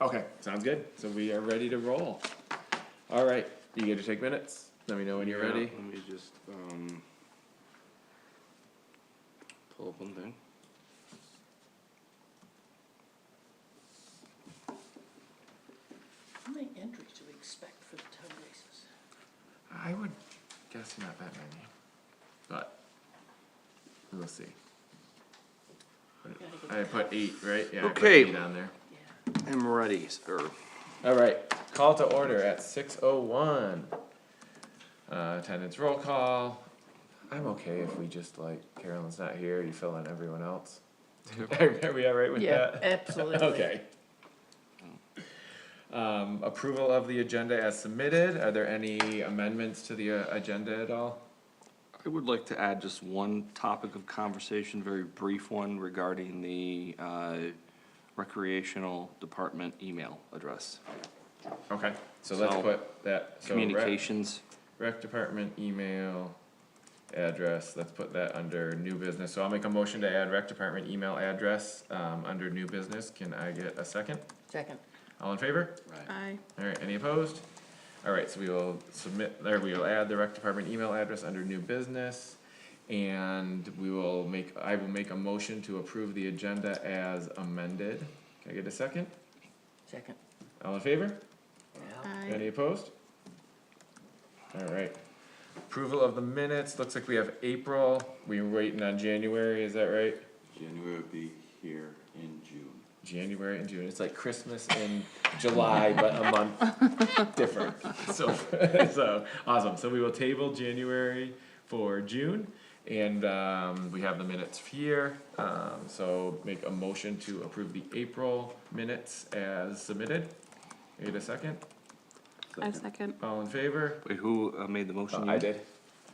Okay, sounds good. So we are ready to roll. All right, you get to take minutes. Let me know when you're Yeah, ready. Let me just, pull up one thing. How many entries do we expect for the town races? I would guess not that many, but we'll see. I put 8, right? Yeah, Okay. I put 8 on there. Yeah. I'm ready, sir. All right, call to order at 6:01. Attendance roll call. I'm okay if we just like Carolyn's not here, you fill in everyone else. Are we all right with Yeah, that? absolutely. Okay. Approval of the agenda as submitted. Are there any amendments to the agenda at all? I would like to add just one topic of conversation, very brief one regarding the, recreational department email address. Okay, so let's So, put that. So Communications, Rec department email address, let's put that under new business. So I'll make a motion to add rec department email address, under new business. Can I get a second? Second. All in favor? right. Aye. Alright, any opposed? Alright, so we will submit, or we will add the rec department email address under new business. And I will make a motion to approve the agenda as amended. Can I get a second? Second. All in favor? Yeah. Any Aye. opposed? Alright. Approval of the minutes, looks like we have April, we were waiting on January, is that right? January will be here in June. January and June, it's like Christmas in July, but a month different. So, so, awesome, so we will table January for June, and, we have the minutes here. So make a motion to approve the April minutes as submitted. Need a second? I second. All in favor? Wait, who made the motion? I did.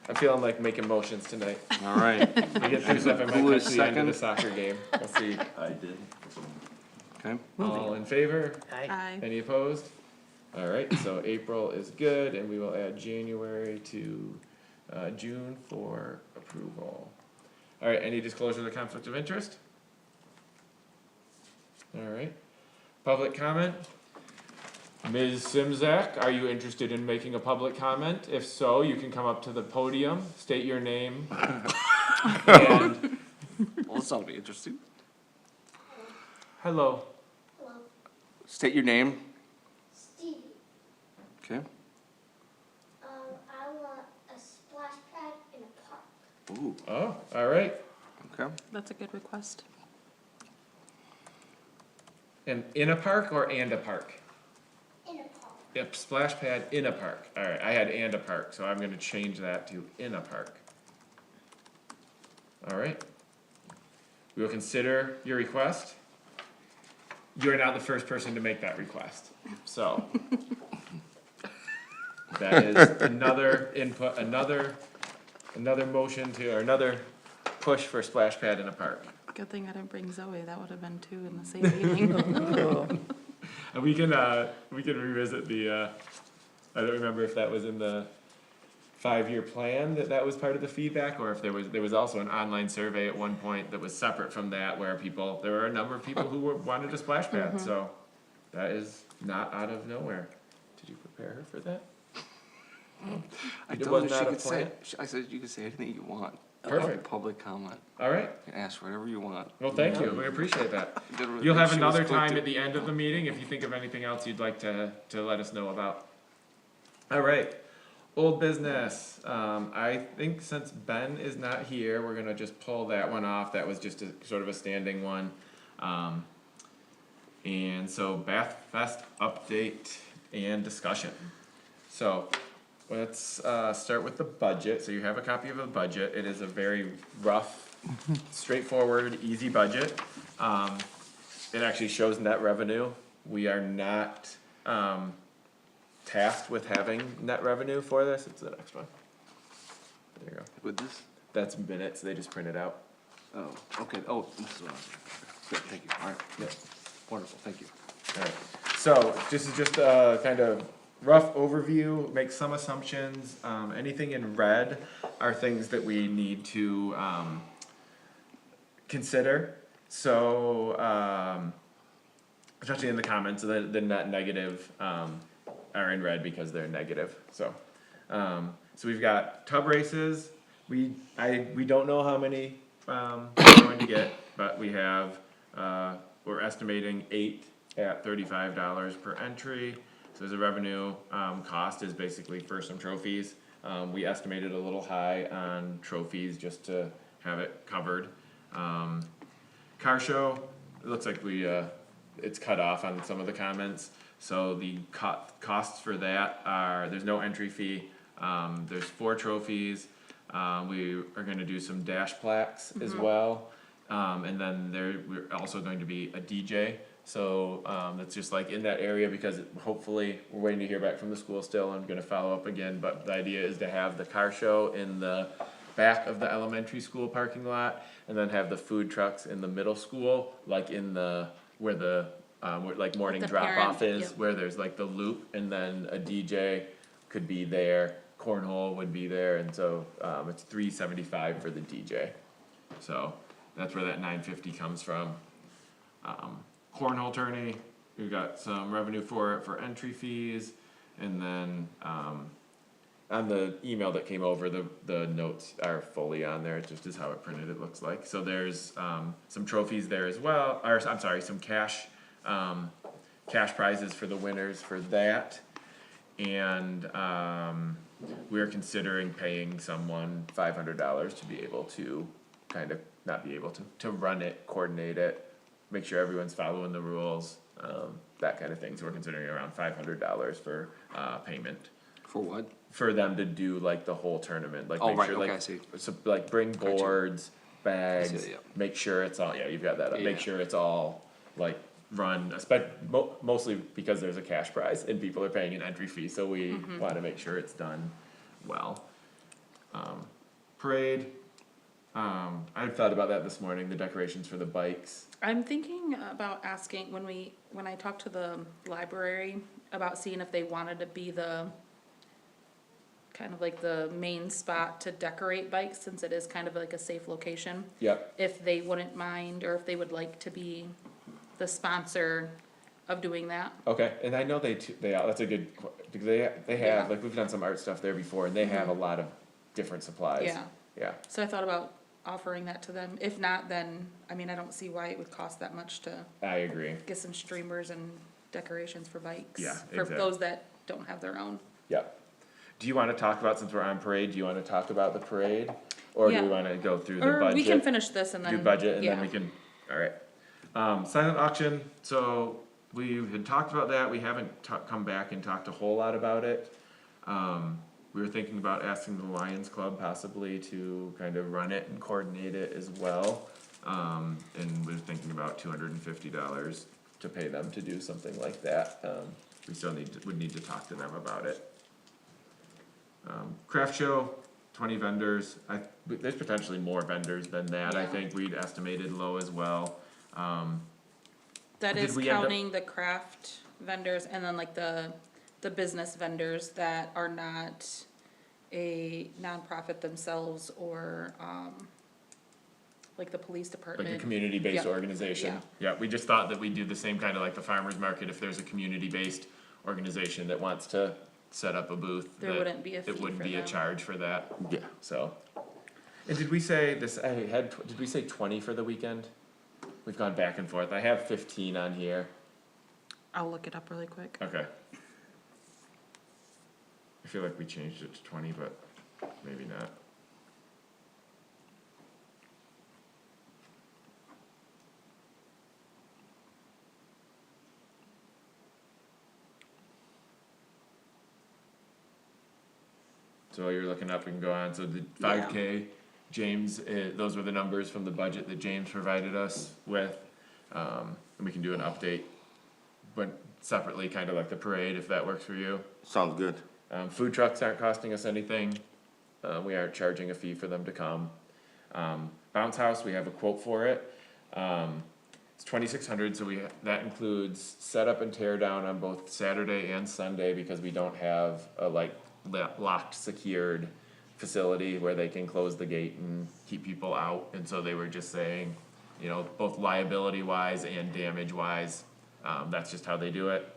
I'm feeling like making motions tonight. All right, We get through stuff, I might Who cut is to the end of the second? soccer game. We'll see. I did. okay. All in favor? Aye. Aye. Any opposed? Alright, so April is good, and we will add January to, June for approval. Alright, any disclosure of the conflict of interest? Alright, public comment? Ms. Simzak, are you interested in making a public comment? If so, you can come up to the podium, state your name. And, Well, this ought to be interesting. hello, State your name, Stevie, okay? I want a splash pad in a park. Ooh, oh, alright, okay. That's a good request. and in a park or and a park? In a park. Yep, splash pad in a park. Alright, I had and a park, so I'm gonna change that to in a park. Alright. We will consider your request. You are now the first person to make that request, so. That is another input, another motion to, or another push for splash pad in a park. Good thing I didn't bring Zoe, that would have been 2 in the same meeting. And we can revisit the, I don't remember if that was in the 5-year plan that was part of the feedback, or if there was also an online survey at one point that was separate from that, where there were a number of people who wanted a splash pad, so that is not out of nowhere. Did you prepare her for that? I It told was her she not a could say, plan? I said you could say anything you want. Perfect. Public comment, Alright, you can ask whatever you want. well, thank you, we appreciate that. Did- You'll have she was another quick time to- at the end of the meeting if you think of anything else you'd like to let us know about. Alright, old business, I think since Ben is not here, we're gonna just pull that one off, that was just a sort of a standing one. And so Bath Fest update and discussion. So, let's start with the budget, so you have a copy of the budget, it is a very rough, straightforward, easy budget. It actually shows net revenue, we are not, tasked with having net revenue for this, it's the next one. There you go, With this? that's minutes, they just print it out. Oh, okay, oh, this is what good, thank you, alright, Yep. wonderful, thank you. Alright, so this is just a kind of rough overview, make some assumptions, anything in red are things that we need to, consider. So, especially in the comments, the net negative, are in red because they're negative, so. So we've got tub races, we don't know how many, we're going to get, but we have, we're estimating 8 at $35 per entry. So there's a revenue, cost is basically for some trophies. We estimated a little high on trophies just to have it covered. Car show, it looks like it's cut off on some of the comments. So the costs for that are, there's no entry fee, there's 4 trophies. We are gonna do some dash plaques as well. And then we're also going to be a DJ. So, that's just like in that area because hopefully, we're waiting to hear back from the school still. I'm gonna follow up again, but the idea is to have the car show in the back of the elementary school parking lot. And then have the food trucks in the middle school, like in where like morning The drop off parent, is, yep. where there's like the loop and then a DJ could be there, cornhole would be there, and so, it's $375 for the DJ. So, that's where that $950 comes from. Cornhole tourney, we've got some revenue for it for entry fees, and then, on the email that came over, the notes are fully on there, it just is how it printed, it looks like. So there's, some trophies there as well, or, I'm sorry, some cash prizes for the winners for that. And, we're considering paying someone $500 to be able to, not be able to run it, coordinate it, make sure everyone's following the rules, that kind of thing. So we're considering around $500 for, payment. For what? For them to do like the whole tournament, like Oh, make right, sure okay, like, I see. so like bring boards, bags, yeah. make sure it's all, yeah, you've got that, up. Make Yeah. sure it's all like run, mostly because there's a cash prize and people are paying an entry fee, so we wanna make sure it's done well. Parade, I thought about that this morning, the decorations for the bikes. I'm thinking about asking, when I talked to the library, about seeing if they wanted to be kind of like the main spot to decorate bikes, since it is kind of like a safe location. Yep, If they wouldn't mind, or if they would like to be the sponsor of doing that. okay, and I know that's a good, because they Yeah. have, like, we've done some art stuff there before, and they have a lot of different supplies. Yeah. Yeah, So I thought about offering that to them. If not, then, I mean, I don't see why it would cost that much to I agree, get some streamers and decorations for bikes. Yeah, For exactly. those that don't have their own. yep. Do you wanna talk about, since we're on parade, do you wanna talk about the parade? Or do Yeah. we wanna go through the Or budget? we can finish this and then. Do budget and then yeah. we can, alright. Silent auction, so we had talked about that, we haven't come back and talked a whole lot about it. We were thinking about asking the Lions Club possibly to kind of run it and coordinate it as well. And we're thinking about $250 to pay them to do something like that. We still would need to talk to them about it. Craft show, 20 vendors, there's potentially more vendors than that, I Yeah. think we'd estimated low as well. That Did is we end up- counting the craft vendors and then like the business vendors that are not a nonprofit themselves or, like the police department. Like a community-based Yeah. organization. Yeah, we just thought that we'd do the same kind of like the farmer's market, if there's a community-based organization that wants to set up a booth. There that wouldn't be a fee It wouldn't for be a them. charge for that, Yeah. so. And did we say this, did we say 20 for the weekend? We've gone back and forth, I have 15 on here, I'll look it up really quick. okay. I feel like we changed it to 20, but maybe not. So while you're looking up, we can go on, so the 5K, James, those were the numbers from the budget that James provided us with. And we can do an update, but separately, kind of like the parade, if that works for you. Sounds good. Food trucks aren't costing us anything, we aren't charging a fee for them to come. Bounce house, we have a quote for it, it's 2,600, so that includes setup and tear down on both Saturday and Sunday, because we don't have a locked, secured facility where they can close the gate and keep people out, and so they were just saying, both liability wise and damage wise, That's just how they do it.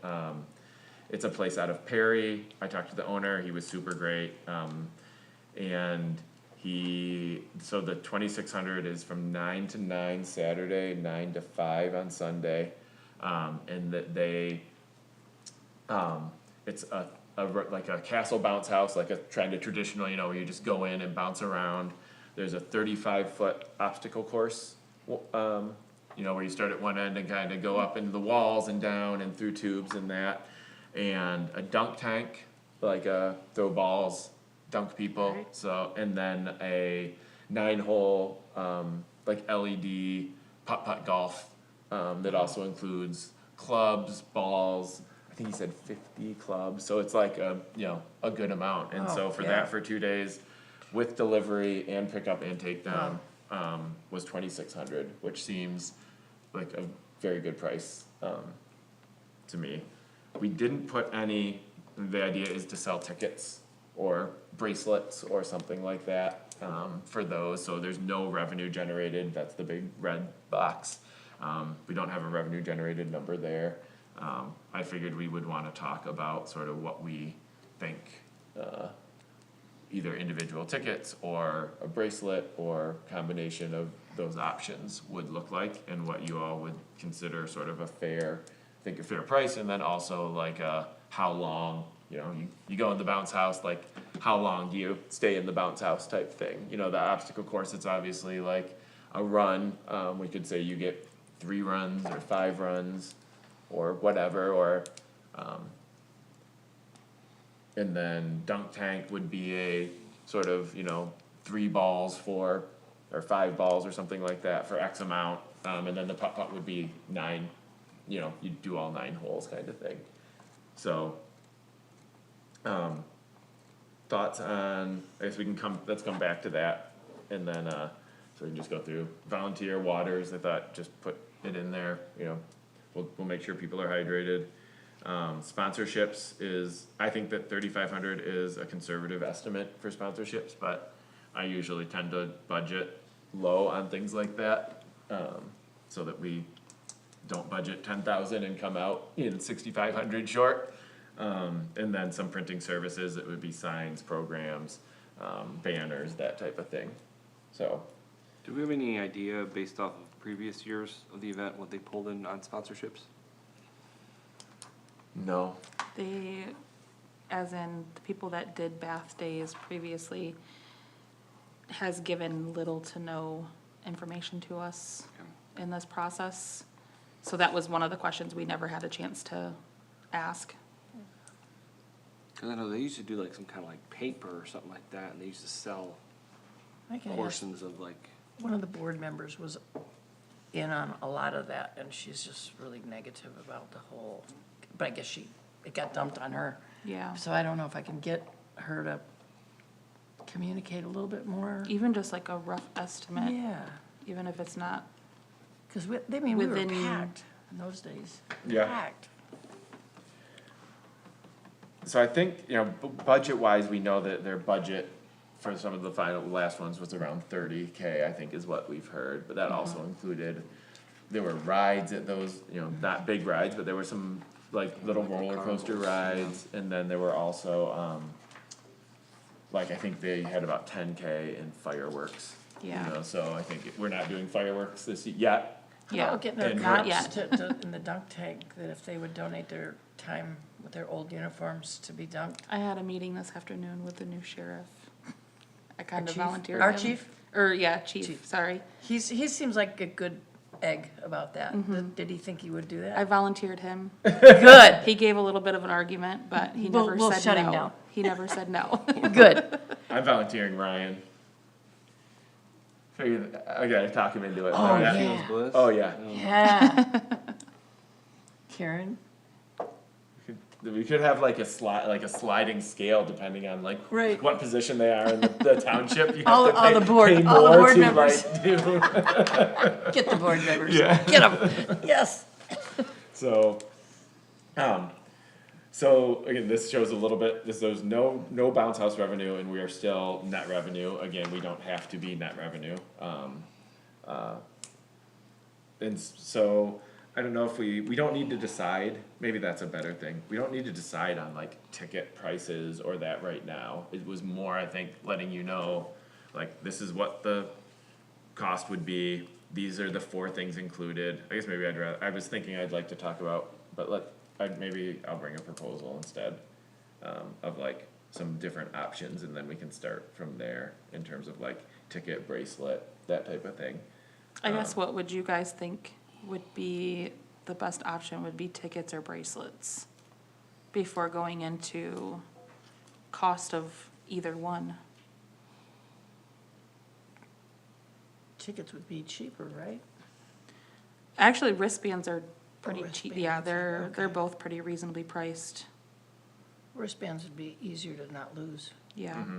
It's a place out of Perry. I talked to the owner, he was super great. And so the 2600 is from 9 to 9 Saturday, 9 to 5 on Sunday. And that it's like a castle bounce house, like a kind of traditional, where you just go in and bounce around. There's a 35-foot obstacle course, where you start at one end and kind of go up into the walls and down and through tubes and that. And a dunk tank, like throw balls, dunk people. Right. So, and then a 9-hole, like LED putt-putt golf, that also includes clubs, balls. I think he said 50 clubs, so it's like a good amount. And so for that, for 2 days, with delivery and pickup and takedown, was 2,600, which seems like a very good price, to me. We didn't put any, the idea is to sell tickets or bracelets or something like that, for those, so there's no revenue generated, that's the big red box. We don't have a revenue generated number there. I figured we would wanna talk about sort of what we think, either individual tickets or a bracelet or combination of those options would look like, and what you all would consider sort of a fair price, and then also like how long, you go in the bounce house, like how long do you stay in the bounce house type thing. The obstacle course, it's obviously like a run, we could say you get 3 runs or 5 runs or whatever, or and then dunk tank would be a sort of 3 balls or 5 balls or something like that for X amount, and then the putt-putt would be 9, you do all 9 holes kind of thing. So thoughts on, I guess let's come back to that, and then so we can just go through volunteer waters. I thought just put it in there, we'll make sure people are hydrated. Sponsorships is, I think that 3,500 is a conservative estimate for sponsorships, but I usually tend to budget low on things like that, so that we don't budget 10,000 and come out 6,500 short. And then some printing services, it would be signs, programs, banners, that type of thing, so. Do we have any idea, based off of previous years of the event, what they pulled in on sponsorships? No. They, as in the people that did bath days previously, has given little to no information to us in this process. So that was one of the questions we never had a chance to ask. Cause I know they used to do like some kind of like paper or something like that, and they used to sell I can ask, portions of like, one of the board members was in on a lot of that, and she's just really negative about the whole, but I guess it got dumped on her. Yeah. So I don't know if I can get her to communicate a little bit more. Even just like a rough estimate, Yeah, even if it's not, because we were Within- packed in those days. Yeah. Packed. So I think, budget wise, we know that their budget for some of the last ones was around 30K, I think is what we've heard, but that also included, there were rides at those, not big rides, but there were some like little roller coaster rides, and then there were also, I think they had about 10K in fireworks. Yeah. So I think we're not doing fireworks yet. How Yeah, about getting their and not cops yet. in the dunk tank, that if they would donate their time with their old uniforms to be dunked? I had a meeting this afternoon with the new sheriff. I kind of chief? volunteered Our him. chief? Or, yeah, chief, Chief. sorry. He seems like a good egg about that. Did he think he would do I that? volunteered him. Good, He gave a little bit of an argument, but he We'll- never we'll said shut him no. down. He never said no. good. I'm volunteering Ryan. Figured, I gotta talk him into it. Oh, Yeah. yeah. bliss. Oh, yeah. Yeah. Karen? We could have like a sliding scale depending on like Right. what position they are in the township. You All- have to all pay, the board- pay all the more board to members. like do. Get the board members. Yeah. Get them. Yes. So, so again, this shows a little bit. There's no bounce house revenue, and we are still net revenue. Again, we don't have to be net revenue. And so I don't know if we don't need to decide, maybe that's a better thing. We don't need to decide on like ticket prices or that right now. It was more, I think, letting you know, like, this is what the cost would be. These are the 4 things included. I guess maybe I was thinking I'd like to talk about, but maybe I'll bring a proposal instead, of like some different options, and then we can start from there in terms of like ticket, bracelet, that type of thing. I guess what would you guys think would be the best option, would be tickets or bracelets? Before going into cost of either one. Tickets would be cheaper, right? Actually, wristbands are pretty cheap, yeah, wristbands, they're okay. both pretty reasonably priced, Wristbands would be easier to not lose. yeah. Mm-hmm.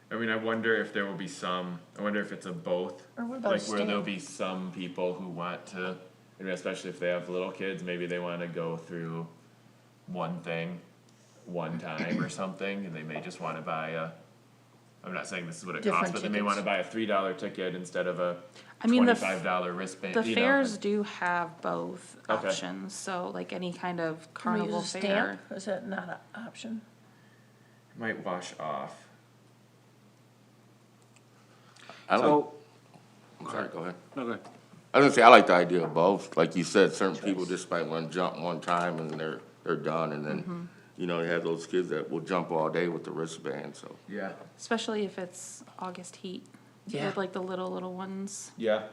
I mean, I wonder if there will be I wonder if it's a both. Or what about a Like where there'll stamp? be some people who want to, I mean, especially if they have little kids, maybe they wanna go through one thing, one time or something, and they may just wanna buy I'm not saying this is what it costs, Different but they may tickets. wanna buy a $3 ticket instead of a I mean, $25 wristband, The you know, fairs do have both Okay. options, so like any kind of Can we carnival use a fair. stamp? Is that not an option? might wash off. I like, So, sorry, go ahead. no, go ahead. I was gonna say, I like the idea of both. Like you said, certain people just might wanna jump one time and they're done, and then, you know, you have those kids that will jump all day with the wristband, so. Yeah. Especially if it's August heat. Yeah. With like the little ones. Yeah.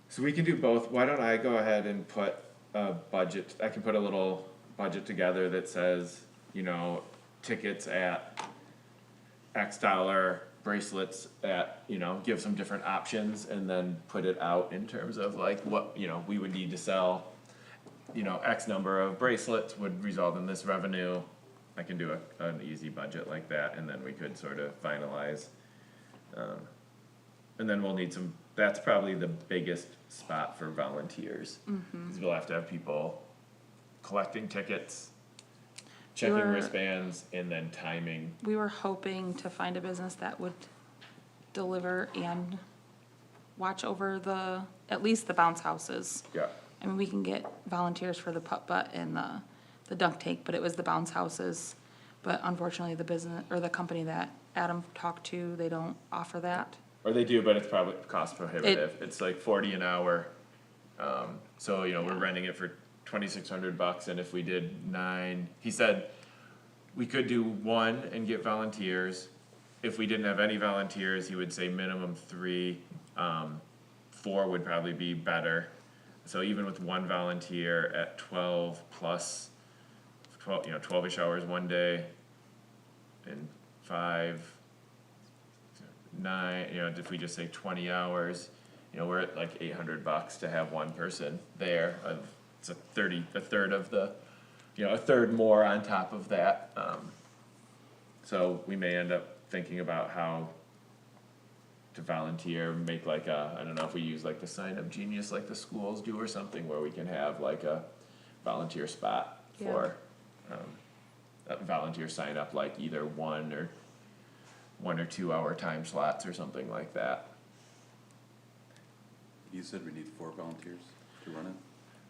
So we can do both. Why don't I go ahead and put a budget, I can put a little budget together that says, you know, tickets at X dollar, bracelets at, you know, give some different options, and then put it out in terms of like what, you know, we would need to sell. You know, X number of bracelets would result in this revenue. I can do an easy budget like that, and then we could sort of finalize. And then we'll need that's probably the biggest spot for volunteers. Cause we'll have to have people collecting tickets, checking You're- wristbands, and then timing. We were hoping to find a business that would deliver and watch over at least the bounce houses. Yeah. I mean, we can get volunteers for the putt-putt and the dunk tank, but it was the bounce houses. But unfortunately, the business, or the company that Adam talked to, they don't offer that. Or they do, but it's probably cost prohibitive. It's like 40 an hour. So, you know, we're renting it for $2,600, and if we did 9, he said we could do 1 and get volunteers. If we didn't have any volunteers, he would say minimum 3. 4 would probably be better. So even with 1 volunteer at 12 plus 12, you know, 12-ish hours one day, and 5, 9, you know, if we just say 20 hours, you know, we're at like $800 to have one person there. It's a third of the, you know, a third more on top of that. So we may end up thinking about how to volunteer, make like I don't know if we use like the Sign Up Genius like the schools do or something, where we can have like a volunteer spot Yeah. for, a volunteer sign up, like either 1 or 2 hour time slots or something like that. You said we need 4 volunteers to run it?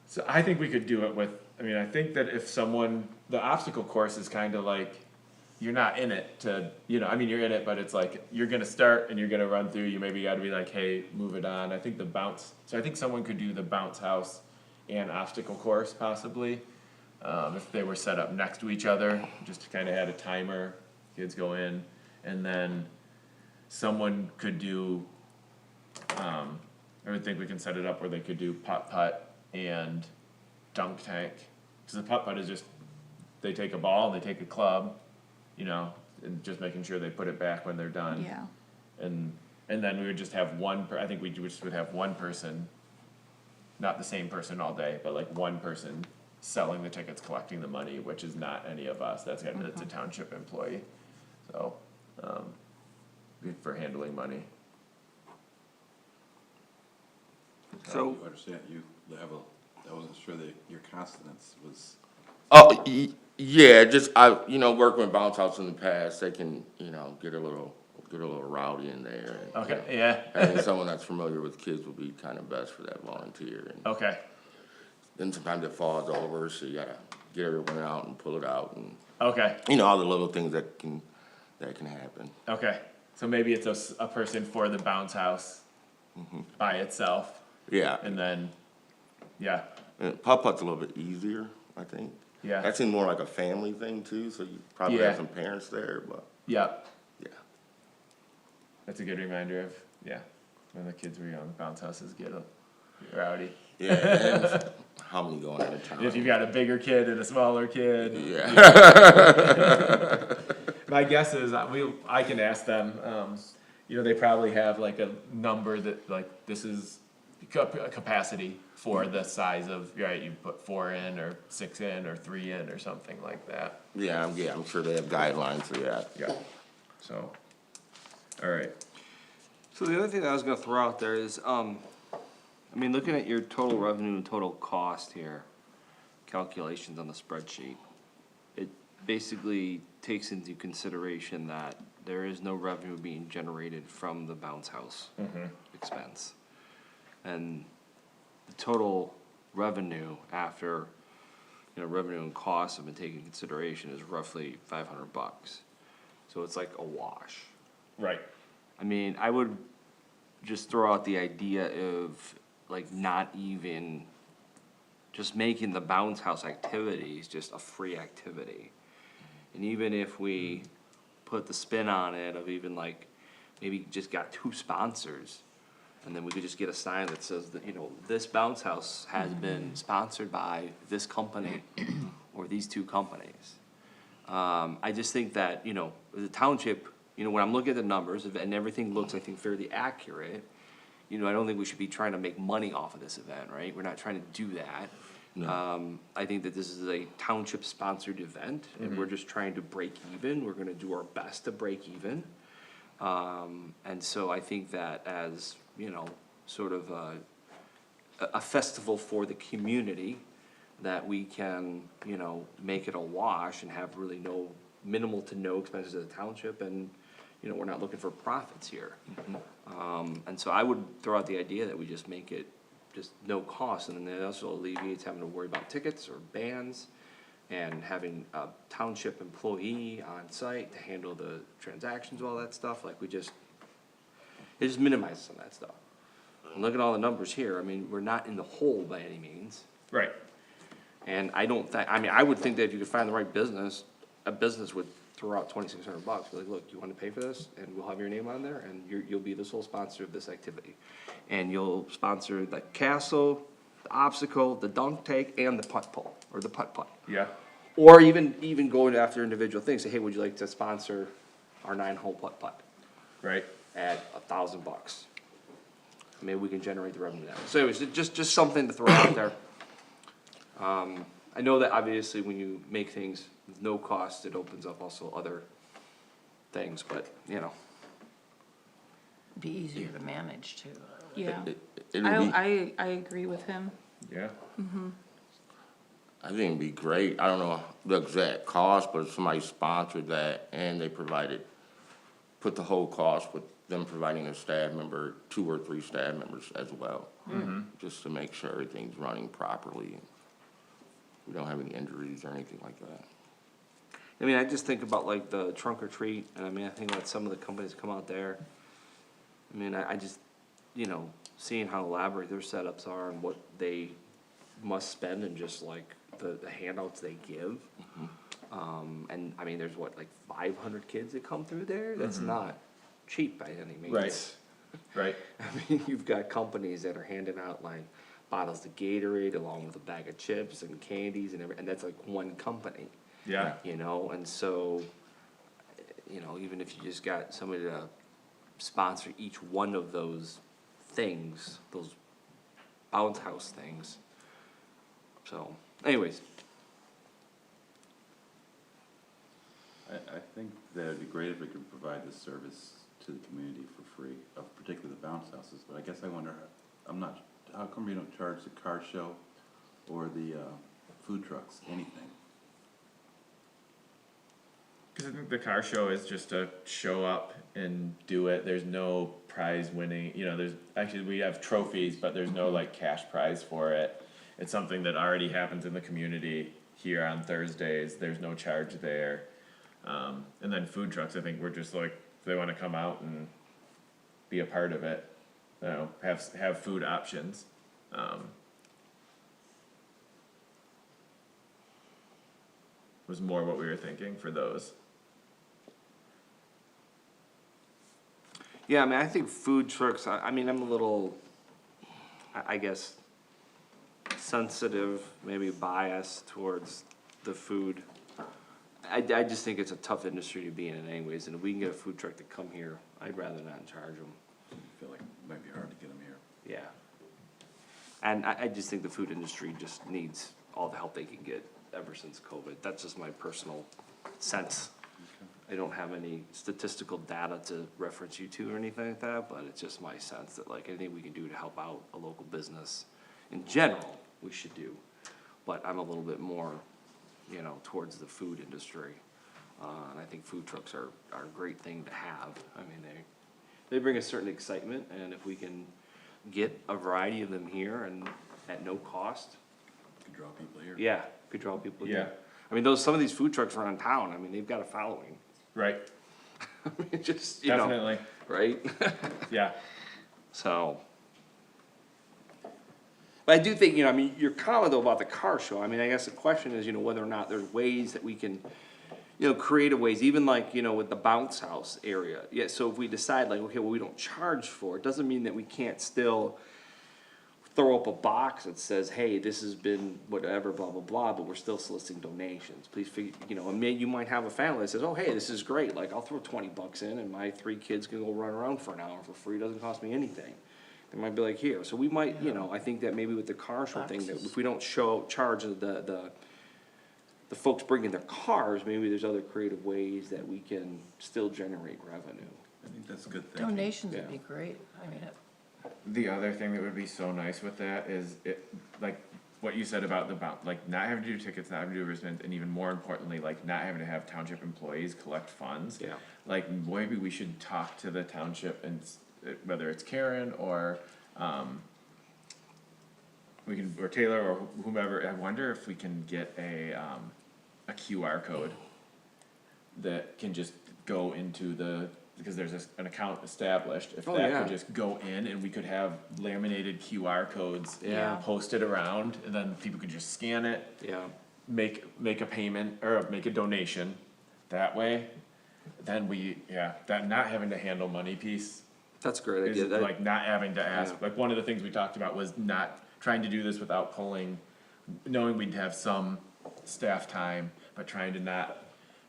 So I think we could do it with, I mean, I think that if the obstacle course is kind of like, you're not in it to, you know, I mean, you're in it, but it's like, you're gonna start and you're gonna run through, you maybe gotta be like, hey, move it on. I think so I think someone could do the bounce house and obstacle course possibly, if they were set up next to each other, just kind of had a timer, kids go in, and then someone could do, I would think we can set it up where they could do putt-putt and dunk tank. Cause the putt-putt is just, they take a ball, they take a club, you know, and just making sure they put it back when they're done. Yeah. And then we would just have I think we just would have one person, not the same person all day, but like one person selling the tickets, collecting the money, which is not any of us, that's a township employee, so, for handling money. So, You understand, I wasn't sure that your consonants was Oh, yeah, just, working with bounce house in the past, they can, get a little rowdy in there. And, Okay, yeah, having someone that's familiar with kids would be kind of best for that volunteer. And okay, then sometimes it falls over, so you gotta get everyone out and pull it out and, okay, all the little things that can happen. okay. So maybe it's a person for the bounce house by itself, Yeah, and then, yeah, and putt-putt's a little bit easier, I think. Yeah. That seems more like a family thing too, so you probably Yeah. have some parents there, but, yeah. yeah. That's a good reminder of, yeah, when the kids were young, bounce houses get rowdy. Yeah, and how many going at a time? If you've got a bigger kid and a smaller kid, Yeah. my guess is I can ask them, they probably have like a number that, like, this is a capacity for the size of, right, you put 4 in, or 6 in, or 3 in, or something like that. Yeah, I'm sure they have guidelines for that. Yeah. So, alright, So the other thing that I was gonna throw out there is, looking at your total revenue and total cost here, calculations on the spreadsheet, it basically takes into consideration that there is no revenue being generated from the bounce house expense. And the total revenue after, revenue and costs have been taken into consideration is roughly $500. So it's like a wash. right, I would just throw out the idea of, like, not even, just making the bounce house activities just a free activity. And even if we put the spin on it of even like, maybe just got 2 sponsors, and then we could just get a sign that says that, this bounce house has been sponsored by this company or these 2 companies. I just think that, the township, when I'm looking at the numbers and everything looks, I think, fairly accurate, I don't think we should be trying to make money off of this event, right? We're not trying to do that. I think that this is a township-sponsored event, and we're just trying to break even. We're gonna do our best to break even. And so I think that as, sort of a festival for the community, that we can, make it a wash and have really minimal to no expenses to the township, and, we're not looking for profits here. And so I would throw out the idea that we just make it just no cost, and then that also alleviates having to worry about tickets or bands, and having a township employee on site to handle the transactions, all that stuff, like it just minimizes some of that stuff. And look at all the numbers here, we're not in the hole by any means. right, And I don't think, I would think that if you could find the right business, a business would throw out $2,600, be like, look, you wanna pay for this, and we'll have your name on there, and you'll be the sole sponsor of this activity. And you'll sponsor the castle, the obstacle, the dunk tank, and the putt pull, or the putt putt. yeah, Or even going after individual things, say, hey, would you like to sponsor our 9-hole putt putt right, at $1,000? Maybe we can generate the revenue that way. So anyways, just something to throw out there. I know that obviously when you make things with no cost, it opens up also other things, but, Be easier to manage too. Yeah, It would be, I agree with him. yeah, I think it'd be great. I don't know the exact cost, but if somebody sponsored that and they put the whole cost with them providing a staff member, 2 or 3 staff members as well. Just to make sure everything's running properly, and we don't have any injuries or anything like that. I just think about like the trunk or treat, and I think about some of the companies come out there. I just, seeing how elaborate their setups are and what they must spend, and just like the handouts they give. And there's like 500 kids that come through there, that's not cheap by any means. right, You've got companies that are handing out like bottles of Gatorade along with a bag of chips and candies and and that's like one company. yeah, And so, even if you just got somebody to sponsor each one of those things, those bounce house things. So, anyways, I think that it'd be great if we could provide this service to the community for free, particularly the bounce houses, but I guess I wonder, how come you don't charge the car show or the food trucks anything? Cause I think the car show is just to show up and do it, there's no prize winning, actually, we have trophies, but there's no like cash prize for it. It's something that already happens in the community here on Thursdays, there's no charge there. And then food trucks, I think we're just like, if they wanna come out and be a part of it, have food options. Was more what we were thinking for those. Yeah, I mean, I think food trucks, I'm a little, I guess, sensitive, maybe biased towards the food. I just think it's a tough industry to be in anyways, and if we can get a food truck to come here, I'd rather not charge them. I feel like it might be hard to get them here. Yeah. And I just think the food industry just needs all the help they can get ever since COVID. That's just my personal sense. I don't have any statistical data to reference you to or anything like that, but it's just my sense that like anything we can do to help out a local business in general, we should do. But I'm a little bit more, towards the food industry. And I think food trucks are a great thing to have. I mean, they bring a certain excitement, and if we can get a variety of them here and at no cost, Could draw people here. yeah, could draw people Yeah. here. I mean, some of these food trucks around town, I mean, they've got a following. Right, I mean, just, definitely, right? yeah. So. But I do think, your comment though about the car show, I guess the question is, whether or not there's ways that we can, creative ways, even like, with the bounce house area. Yeah, so if we decide like, okay, well, we don't charge for it, doesn't mean that we can't still throw up a box that says, hey, this has been whatever, blah, blah, blah, but we're still soliciting donations. Please figure, and maybe you might have a family that says, oh, hey, this is great, like, I'll throw $20 in and my 3 kids can go run around for an hour for free, it doesn't cost me anything. They might be like, here, so we might, I think that maybe with the car show thing, that if we don't charge the folks bringing their cars, maybe there's other creative ways that we can still generate revenue. I think that's a good thing. Donations would Yeah. be great, The other thing that would be so nice with that is like what you said about like not having to do tickets, not having to do wristbands, and even more importantly, like not having to have township employees collect funds. Yeah. Like maybe we should talk to the township and whether it's Karen or, or Taylor or whomever, I wonder if we can get a QR code that can just go into because there's an account established, if Oh, that yeah. could just go in and we could have laminated QR codes Yeah. posted around, and then people could just scan it, Yeah, make a payment, or make a donation that way. Then that not having to handle money piece that's a great is idea. That- like not having to ask, Yeah. like one of the things we talked about was not trying to do this without knowing we'd have some staff time, but trying to not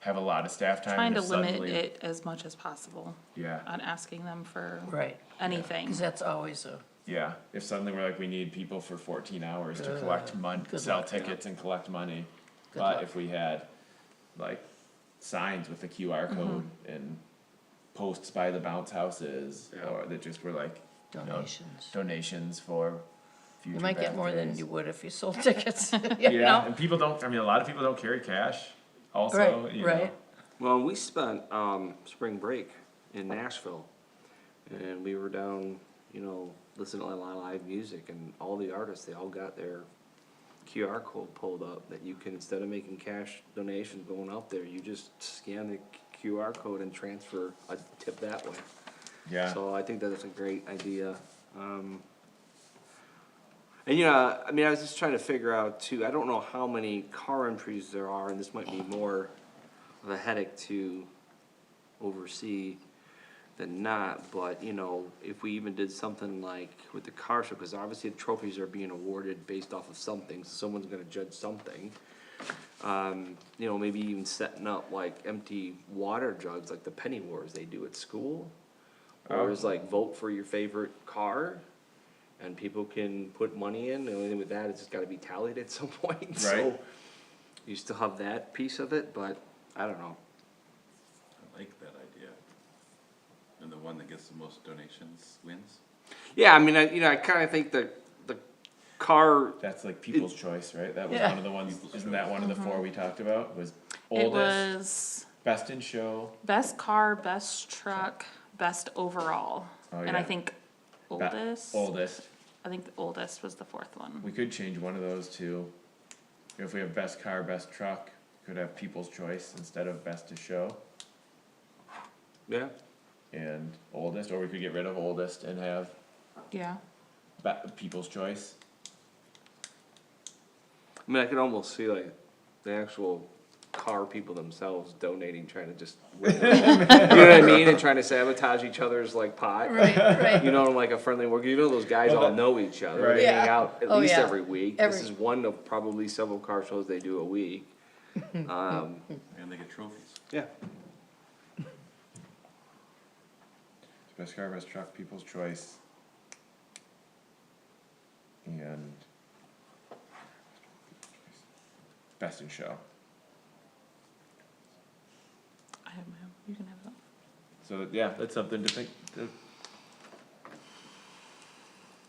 have a lot of staff time. Trying to if limit suddenly- it as much as possible Yeah, on asking them for right, anything. cause that's always yeah, if suddenly we're like, we need people for 14 hours to collect good sell luck. tickets and collect money. Good But luck. if we had like signs with the QR code and posts by the bounce houses, Yeah. or that just were like, donations. donations for future You might get more than birthdays. you would if you sold tickets, you Yeah, know? and people don't, a lot of people don't carry cash also, Right, you know. right. Well, we spent, spring break in Nashville, and we were down, listening to a lot of live music, and all the artists, they all got their QR code pulled up, that you can, instead of making cash donations going out there, you just scan the QR code and transfer a tip that way. Yeah, So I think that's a great idea. And I was just trying to figure out too, I don't know how many car entries there are, and this might be more of a headache to oversee than not, but if we even did something like with the car show, cause obviously the trophies are being awarded based off of something, so someone's gonna judge something. Maybe even setting up like empty water jugs like the Penny Wars they do at school. Or is like vote for your favorite car, and people can put money in, the only thing with that, it's just gotta be tallied at some point, so. Right. You still have that piece of it, but I don't know. I like that idea. And the one that gets the most donations wins? Yeah, I kinda think the car, that's like people's choice, right? That was Yeah. one of the ones, isn't that one of the 4 we talked about, was It oldest, was Best in show, Best car, best truck, best overall. Oh, And I yeah. think oldest, oldest. I think the oldest was the fourth one. We could change one of those two. If we have best car, best truck, could have people's choice instead of best to show Yeah, and oldest, or we could get rid of oldest and have Yeah, people's choice. I mean, I could almost see like the actual car people themselves donating, trying to just, you know what I mean, and trying to sabotage each other's like pot. Right, right. You know, like a friendly work, you know, those guys Well, all that- know each other, Right. they hang Yeah. out at Oh, least yeah. every week. This is one of probably several car shows they do a week. And they get trophies. Yeah, Best car, best truck, people's choice. And best in show. I have my own, you can have that. So, yeah, that's something to think.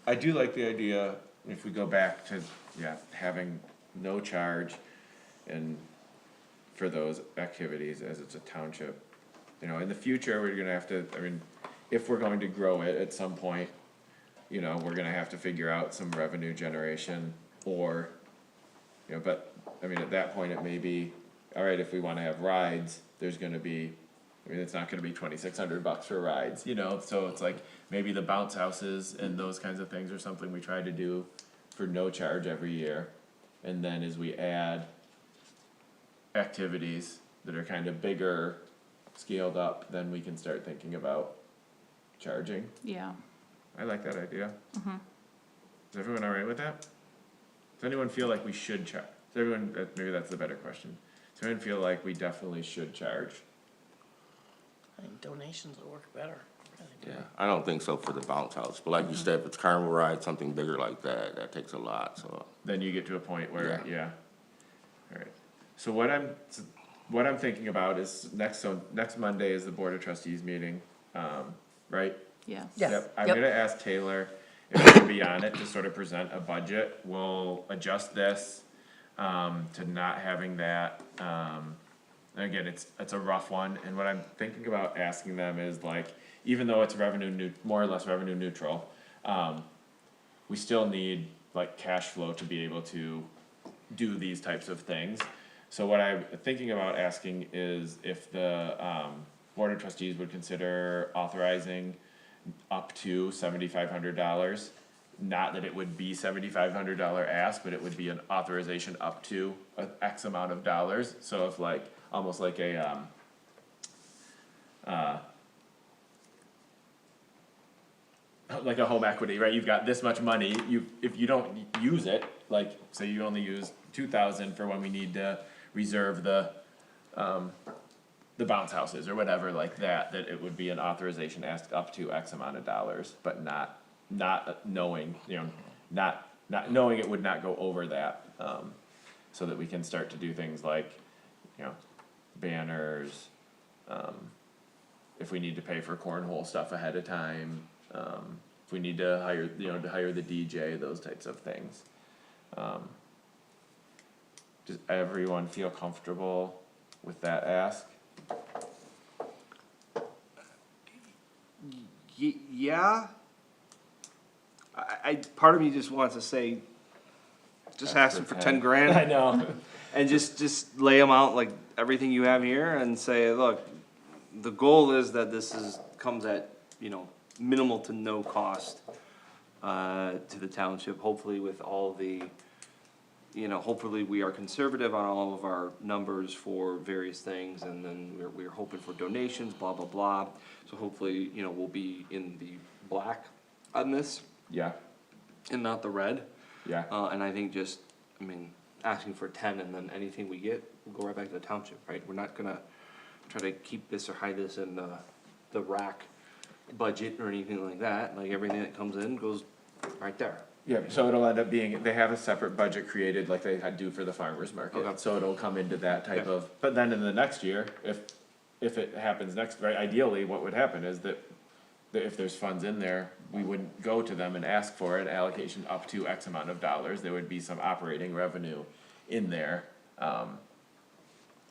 I do like the idea, if we go back to, yeah, having no charge and for those activities as it's a township. You know, in the future, we're gonna have to, I mean, if we're going to grow it at some point, you know, we're gonna have to figure out some revenue generation or, you know, but, I mean, at that point, it may be, all right, if we wanna have rides, there's gonna be, I mean, it's not gonna be $2,600 for rides, you know, so it's like, maybe the bounce houses and those kinds of things are something we try to do for no charge every year. And then as we add activities that are kind of bigger, scaled up, then we can start thinking about charging. Yeah. I like that idea. Is everyone all right with that? Does anyone feel like we should charge? Does everyone, maybe that's the better question. Does anyone feel like we definitely should charge? I think donations will work better. I think. Yeah, I don't think so for the bounce house, but like you said, if it's carnival ride, something bigger like that, that takes a lot, so. Then you get to a point where, Yeah. yeah. Alright, so what I'm thinking about is next Monday is the Board of Trustees meeting, right? Yes. Yeah. Yep, I'm Yep. gonna ask Taylor if he can be on it to sort of present a budget, we'll adjust this, to not having that, and again, it's a rough one, and what I'm thinking about asking them is like, even though it's more or less revenue neutral, we still need like cash flow to be able to do these types of things. So what I'm thinking about asking is if the, Board of Trustees would consider authorizing up to $7,500. Not that it would be $7,500 ask, but it would be an authorization up to a X amount of dollars, so if like, almost like a, like a home equity, right, you've got this much money, if you don't use it, like, say you only use 2,000 for when we need to reserve the bounce houses or whatever like that, that it would be an authorization asked up to X amount of dollars, but not knowing, you know, not knowing it would not go over that, so that we can start to do things like, you know, banners, if we need to pay for cornhole stuff ahead of time, if we need to hire the DJ, those types of things. Does everyone feel comfortable with that ask? Yeah. Part of me just wants to say, just ask them for 10 grand. I know. And just lay them out like everything you have here and say, look, the goal is that comes at, you know, minimal to no cost, to the township, hopefully with all the, you know, hopefully we are conservative on all of our numbers for various things, and then we're hoping for donations, blah, blah, blah. So hopefully, you know, we'll be in the black on this Yeah, and not the red. yeah, And I think just, I mean, asking for 10 and then anything we get, we'll go right back to the township, right? We're not gonna try to keep this or hide this in the rack budget or anything like that. Like everything that comes in goes right there. yeah, so it'll end up being, they have a separate budget created like they had do for the farmer's market, Okay. so it'll come into that type Okay. of, but then in the next year, if it happens next, right, ideally, what would happen is that if there's funds in there, we wouldn't go to them and ask for an allocation up to X amount of dollars, there would be some operating revenue in there.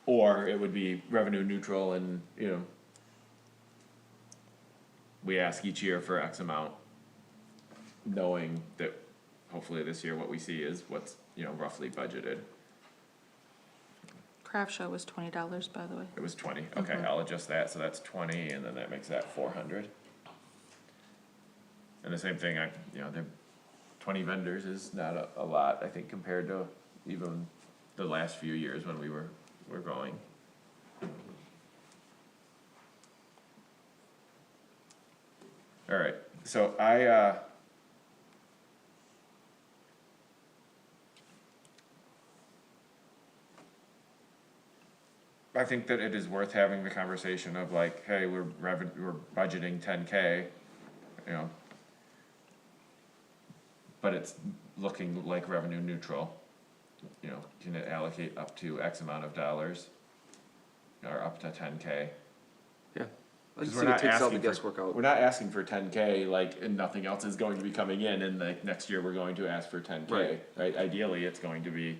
or it would be revenue neutral and, you know, we ask each year for X amount, knowing that hopefully this year what we see is what's, you know, roughly budgeted. Craft show was $20, by the way. It was 20, okay, I'll adjust that, so that's 20, and then that makes that 400. And the same thing, you know, 20 vendors is not a lot, I think, compared to even the last few years when we were growing. All right, so I think that it is worth having the conversation of like, hey, we're budgeting 10K, you know, but it's looking like revenue neutral. You know, can it allocate up to X amount of dollars? Or up to 10K? Yeah. I Because just think it takes all the guesswork out. We're not asking for 10K, like, and nothing else is going to be coming in, and like, next year we're going to ask for 10K, Right. right? Ideally, it's going to be,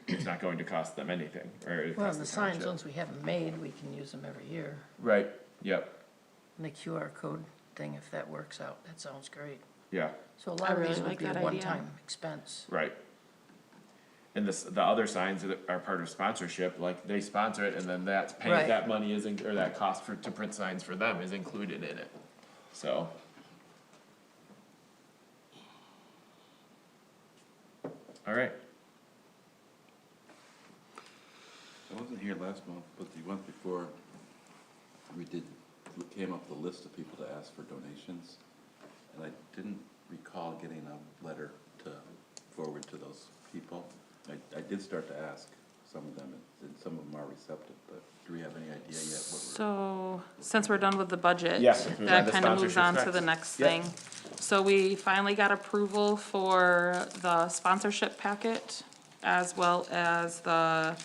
it's not going to cost them anything, or it Well, costs and the the signs, township. ones we haven't made, we can use them every year. Right, yep, And the QR code thing, if that works out, that sounds great. yeah, So a lot I of really these would like be a that idea. one-time expense. right. And the other signs that are part of sponsorship, like, they sponsor it, and then that's paying, Right. that money is, or that cost to print signs for them is included in it, so. All right, I wasn't here last month, but the month before, we came up with a list of people to ask for donations, and I didn't recall getting a letter to forward to those people. I did start to ask some of them, and some of them are receptive, but do we have any idea yet what So, since we're done with the budget, Yeah, let's move on that to kinda moves on sponsorships to the next. next Yep. thing. So we finally got approval for the sponsorship packet, as well as the,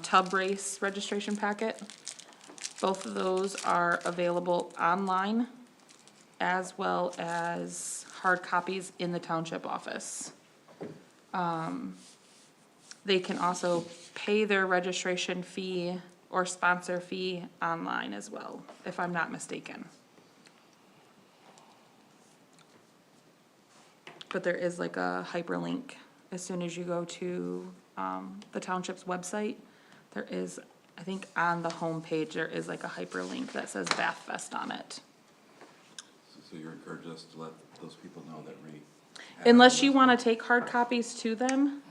tub race registration packet. Both of those are available online, as well as hard copies in the township office. They can also pay their registration fee or sponsor fee online as well, if I'm not mistaken. But there is like a hyperlink, as soon as you go to, the township's website, there is, I think on the homepage, there is like a hyperlink that says Bath Fest on it. So you're encouraging us to let those people know that we. have Unless a you list wanna of- take hard copies to them,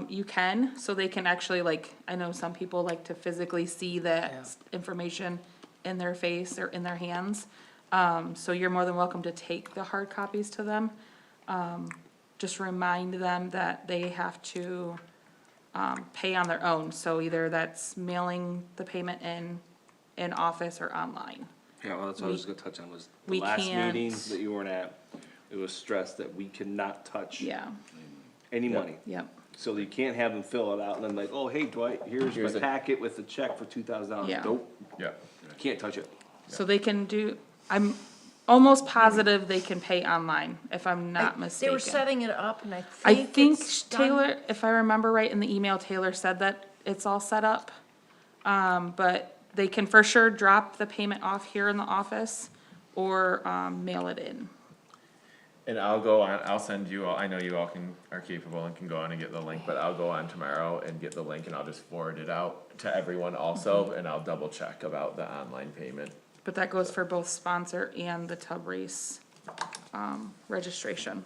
you can, so they can actually like, I know some people like to physically see Yeah. that information in their face or in their hands. So you're more than welcome to take the hard copies to them. Just remind them that they have to, pay on their own, so either that's mailing the payment in office or online. Yeah, well, that's what I was gonna touch on, was the we last can't- meeting that you weren't at, it was stressed that we cannot touch Yeah, any Yeah. money. yep, So you can't have them fill it out and then like, oh, hey Dwight, Here's here's a- my packet with the check for $2,000. Yeah. Nope, yeah, can't touch it. so they can do, I'm almost positive they can pay online, if I'm not They mistaken. were setting it up, and I I think think it's done. Taylor, if I remember right in the email, Taylor said that it's all set up. But they can for sure drop the payment off here in the office or, mail it in. and I'll go on, I'll send you all, I know you all are capable and can go on and get the link, but I'll go on tomorrow and get the link, and I'll just forward it out to everyone also, and I'll double check about the online payment. But that goes for both sponsor and the tub race, registration.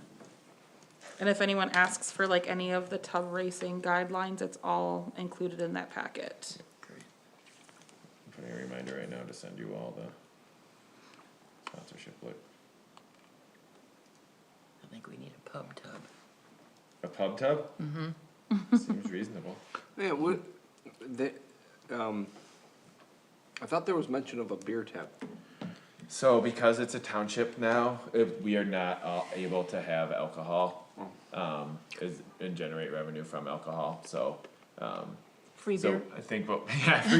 And if anyone asks for like any of the tub racing guidelines, it's all included in that packet. Great. I'm putting a reminder right now to send you all the sponsorship link. I think we need a pub tub. A pub tub? Mm-hmm. Seems reasonable. Yeah, what, I thought there was mention of a beer tap. So because it's a township now, we are not able to have alcohol, and generate revenue from alcohol, so, Free so beer. I think, what yeah, free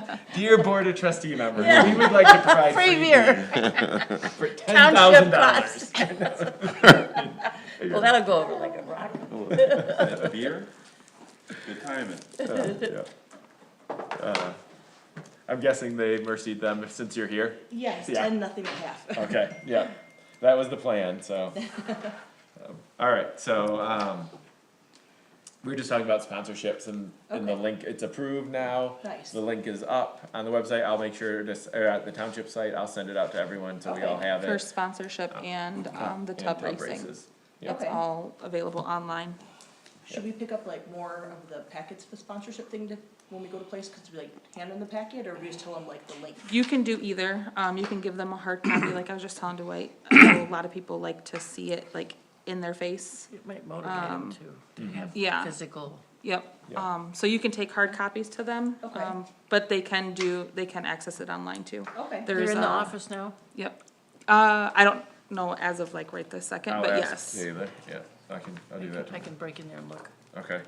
beer. Dear Board of Trustee members, we would like to provide Free free beer. beer for Township $10,000. Well, that'll go over like a rock. Beer? Good timing. I'm guessing they mercied them since you're here? Yes, Yeah. 10-0.5. Okay, yeah, that was the plan, so. Alright, so, we were just talking about sponsorships and the Okay. link, it's approved now. Nice. The link is up on the website, I'll make sure to, or at the township site, I'll send it out to everyone, so we all Okay. have it. For sponsorship and, the And tub racing. races. Yep. It's Okay. all available online. Should we pick up like more of the packets for the sponsorship thing to, when we go to place, cause we like hand them the packet, or we just tell them like the link? You can do either, you can give them a hard copy, like I was just telling Dwight. I know a lot of people like to see it like in their face. It might motivate them to have yeah. physical. Yep, Yeah. so you can take hard copies to them. Okay. But they can access it online too. Okay. They're There's in the a- office now? Yep. I don't know as of like right this second, I'll but ask yes. Taylor, yeah, I'll do that. I can break in there and look. Okay.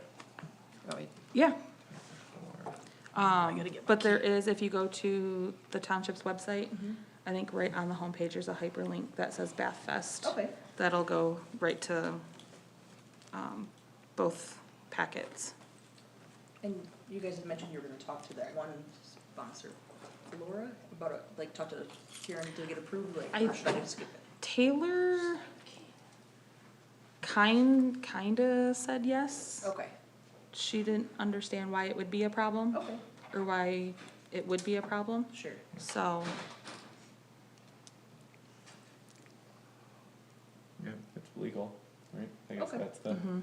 Oh, wait, Yeah, I gotta get my but there is, if you go to the township's website, I think right on the homepage, there's a hyperlink that says Bath Fest. Okay. That'll go right to, both packets. And you guys had mentioned you were gonna talk to that one sponsor, Laura, about it, like talk to Karen to get approved, like, I- or should I just skip it? Taylor kinda said yes. Okay, She didn't understand why it would be a problem, okay, or why it would be a problem, sure. so, Yeah, it's legal, right? I guess Okay. that's the. mhm.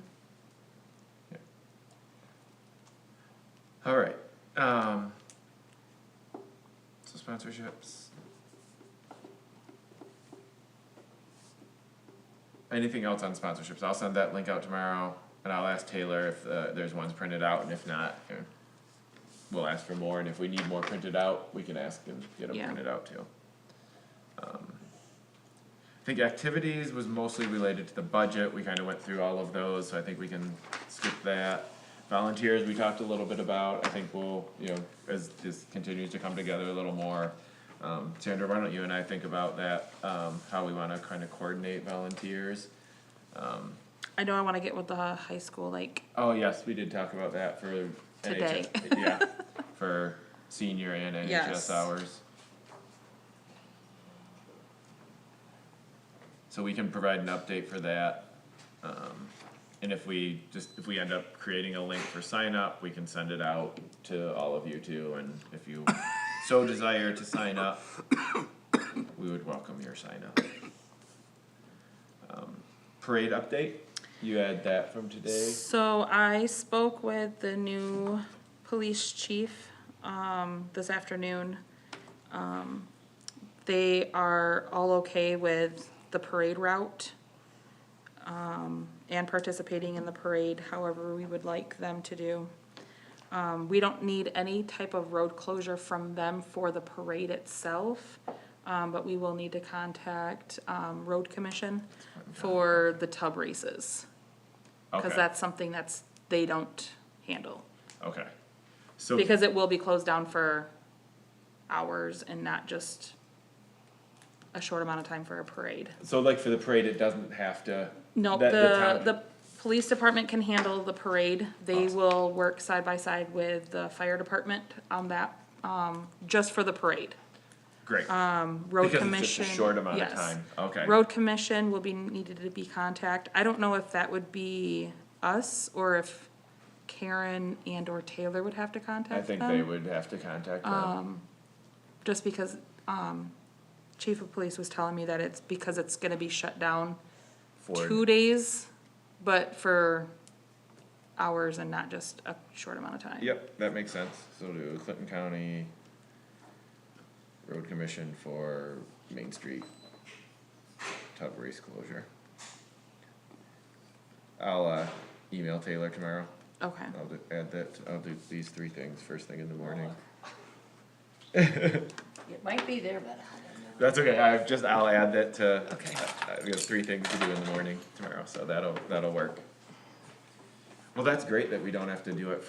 Yeah. Alright, so sponsorships. Anything else on sponsorships? I'll send that link out tomorrow, and I'll ask Taylor if, there's ones printed out, and if not, we'll ask for more, and if we need more printed out, we can ask and get them Yeah. printed out too. I think activities was mostly related to the budget, we kinda went through all of those, so I think we can skip that. Volunteers, we talked a little bit about, I think we'll, as this continues to come together a little more. Sandra, why don't you and I think about that, how we wanna kinda coordinate volunteers? I know I wanna get with the high school, like, Oh, yes, we did talk about that for Today. NHS, yeah, for senior and NHS Yes. hours. So we can provide an update for that. And if we end up creating a link for sign up, we can send it out to all of you too, and if you so desire to sign up, we would welcome your sign up. Parade update, you had that from today? so I spoke with the new police chief, this afternoon. They are all okay with the parade route, and participating in the parade however we would like them to do. We don't need any type of road closure from them for the parade itself, but we will need to contact, road commission for the tub races. Cause Okay, that's something they don't handle, okay. So, because it will be closed down for hours and not just a short amount of time for a parade. so like for the parade, it doesn't have to. No, that- the town- police department can handle the parade, they will work side by side with the fire department on that, just for the parade. Great, Road because it's commission. just a short amount of yes. time, okay. Road commission will be needed to be contact, I don't know if that would be us, or if Karen and or Taylor would have to I contact them. think they would have to contact them. Just because, chief of police was telling me that it's because it's gonna be shut down For 2 days, but for hours and not just a short amount of time. Yep, that makes sense. So do Clinton County Road Commission for Main Street tub race closure. I'll, email Taylor tomorrow. Okay, I'll do these three things first thing in the morning. It might be there, but I don't know. That's okay, I'll add that to, Okay. we have three things to do in the morning tomorrow, so that'll work. Well, that's great that we don't have to do it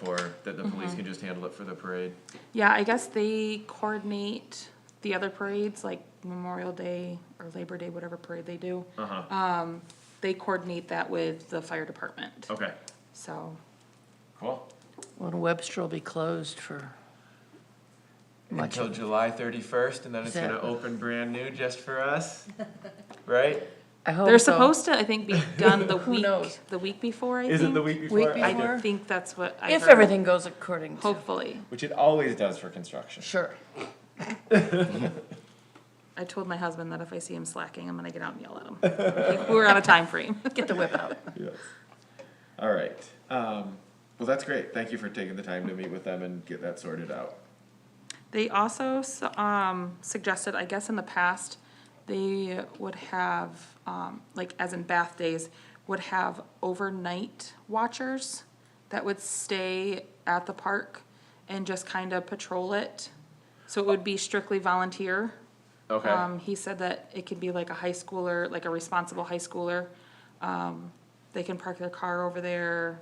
that the police can just handle it for the parade. yeah, I guess they coordinate the other parades, like Memorial Day or Labor Day, whatever parade they do. Uh-huh, They coordinate that with the fire department, okay, so, cool. When Webster will be closed for much Until of, July 31st, and then it's Is that- gonna open brand new just for us, right? I hope They're so. supposed to, I think, be done the Who week, knows? the week before, I think. Is it the week before? Week I before? I think that's what I If heard. everything goes according to, Hopefully. Which it always does for construction. sure. I told my husband that if I see him slacking, I'm gonna get out and yell at him. We're on a time frame. Get the whip out. Yes. All right. Well, that's great. Thank you for taking the time to meet with them and get that sorted out. They also, suggested, I guess in the past, they would have, like as in bath days, would have overnight watchers that would stay at the park and just kind of patrol it. So it would be strictly volunteer. Okay. He said that it could be like a high schooler, like a responsible high schooler. They can park their car over there,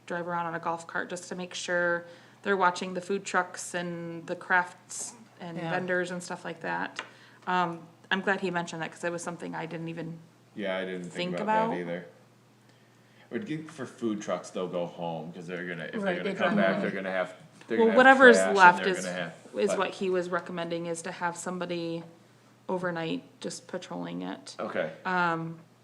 drive around on a golf cart just to make sure they're watching the food trucks and the crafts and Yeah. vendors and stuff like that. I'm glad he mentioned that because it was something I didn't even, Yeah, I didn't think Think about about? that either. Would give for food trucks, they'll go home, cause they're gonna, if they're Right, gonna they come drive back, home. they're gonna have, they're well, gonna have whatever's trash and left they're is, gonna have- is but- what he was recommending is to have somebody overnight just patrolling it. Okay,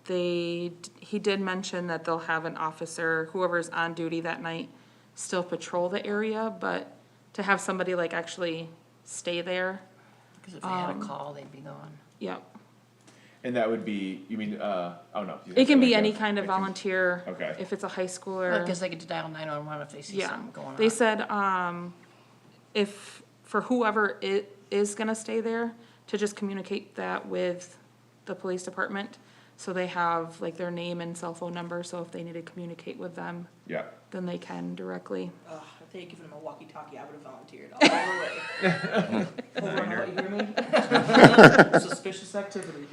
He did mention that they'll have an officer, whoever's on duty that night, still patrol the area, but to have somebody like actually stay there, Because if they had a call, they'd be gone. yep. and that would be, you mean, oh no. you It can said be like any a- kind of like a- volunteer. Okay. If it's a high I schooler, guess they could dial 911 if they see yeah. something going on. They said, if, for whoever is gonna stay there, to just communicate that with the police department. So they have like their name and cell phone number, so if they need to communicate with them, Yeah, then they can directly. If they had given him a walkie-talkie, I would have volunteered all the way. Over on what, you hear me? Suspicious activity.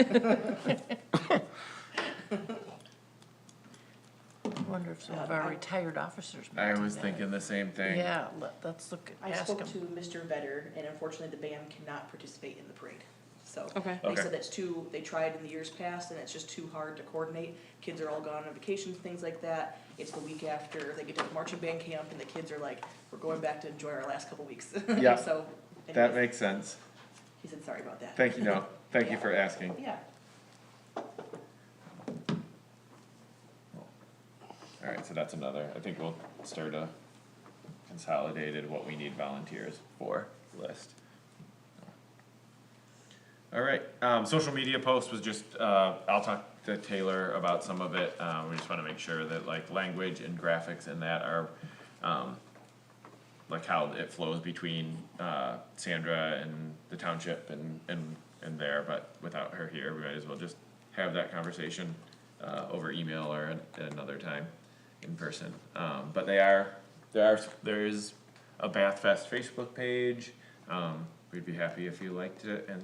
I wonder if some of our retired officers might I do was that. thinking the same thing. Yeah, let's look, I ask spoke them. to Mr. Vedder, and unfortunately, the band cannot participate in the parade. So, Okay. they Okay. said that's too, they tried in the years past, and it's just too hard to coordinate. Kids are all gone on vacations, things like that. It's the week after they get to marching band camp, and the kids are like, we're going back to enjoy our last couple weeks. Yeah. So, That anyways, makes sense. he said, sorry about that. Thank you, no, thank you for asking. Yeah. All right, so that's another, I think we'll start a consolidated what we need volunteers for list. All right, social media post was just, I'll talk to Taylor about some of it, we just wanna make sure that like language and graphics in that are, like how it flows between, Sandra and the township and there, but without her here, we might as well just have that conversation, over email or at another time in person. But there is a Bath Fest Facebook page, we'd be happy if you liked it and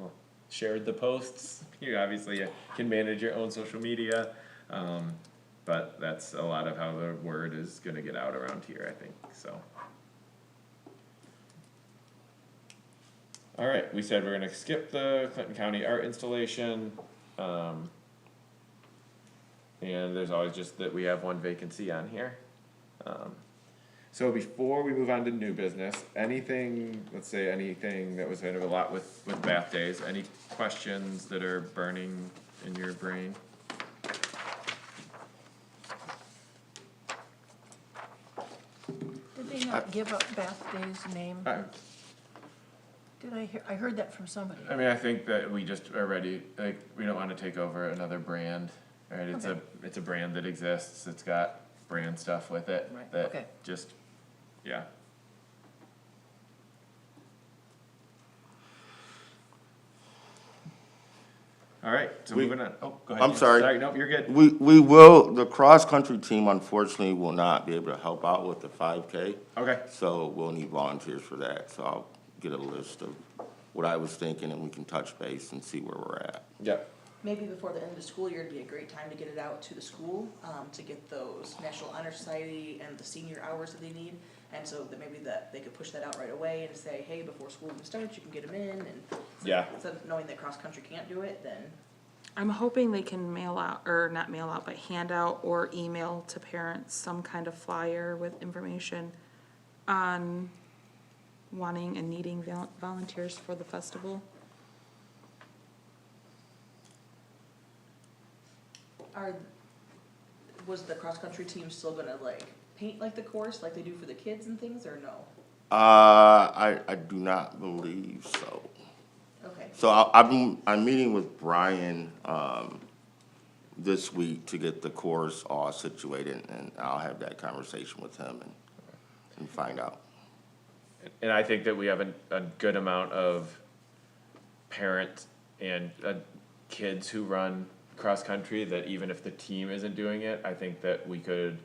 shared the posts. You obviously can manage your own social media, but that's a lot of how the word is gonna get out around here, I think, so. All right, we said we're gonna skip the Clinton County art installation, and there's always just that we have one vacancy on here. So before we move on to new business, anything, let's say anything that was kind of a lot with Bath Days, any questions that are burning in your brain? Did they not give up Bath Day's name? Did I hear, I heard that from somebody. I mean, I think that we just are ready, like, we don't wanna take over another brand, right? It's a brand that exists, it's got brand stuff with it, Right, that okay. just, yeah. All right, so We- moving on, oh, go ahead. I'm sorry. Sorry, nope, you're good. We will, the cross-country team unfortunately will not be able to help out with the 5K. Okay, So we'll need volunteers for that, so I'll get a list of what I was thinking, and we can touch base and see where we're at. yep, Maybe before the end of the school year, it'd be a great time to get it out to the school, to get those National Honor Society and the senior hours that they need. And so that maybe that they could push that out right away and say, hey, before school even starts, you can get them in, and so Yeah. instead of knowing that cross-country can't do it, then I'm hoping they can mail out, or not mail out, but hand out or email to parents some kind of flyer with information on wanting and needing volunteers for the festival. Was the cross-country team still gonna like paint like the course, like they do for the kids and things, or no? I do not believe so. Okay. So I'm meeting with Brian, this week to get the course all situated, and I'll have that conversation with him and find out. And I think that we have a good amount of parents and kids who run cross-country, that even if the team isn't doing it, I think that we could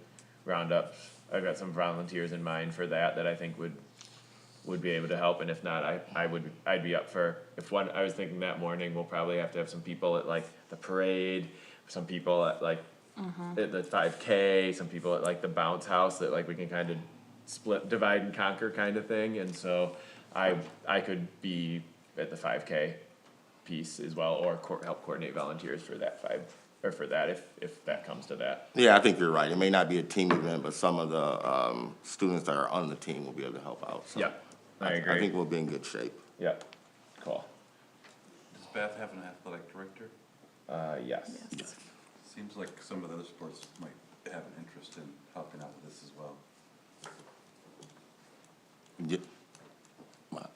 round up, I've got some volunteers in mind for that I think would be able to help, and if not, I'd be up for, I was thinking that morning, we'll probably have to have some people at like the parade, some people at like, at the 5K, some people at like the bounce house, that like we can kind of split, divide and conquer kind of thing, and so I could be at the 5K piece as well, or help coordinate volunteers for that if that comes to that. Yeah, I think you're right. It may not be a team event, but some of the students that are on the team will be able to help out. So Yeah, I agree. I think we'll be in good shape. Yeah, cool. Does Bath have an athletic director? Yes. Seems like some of the other sports might have an interest in helping out with this as well. Yeah. Well,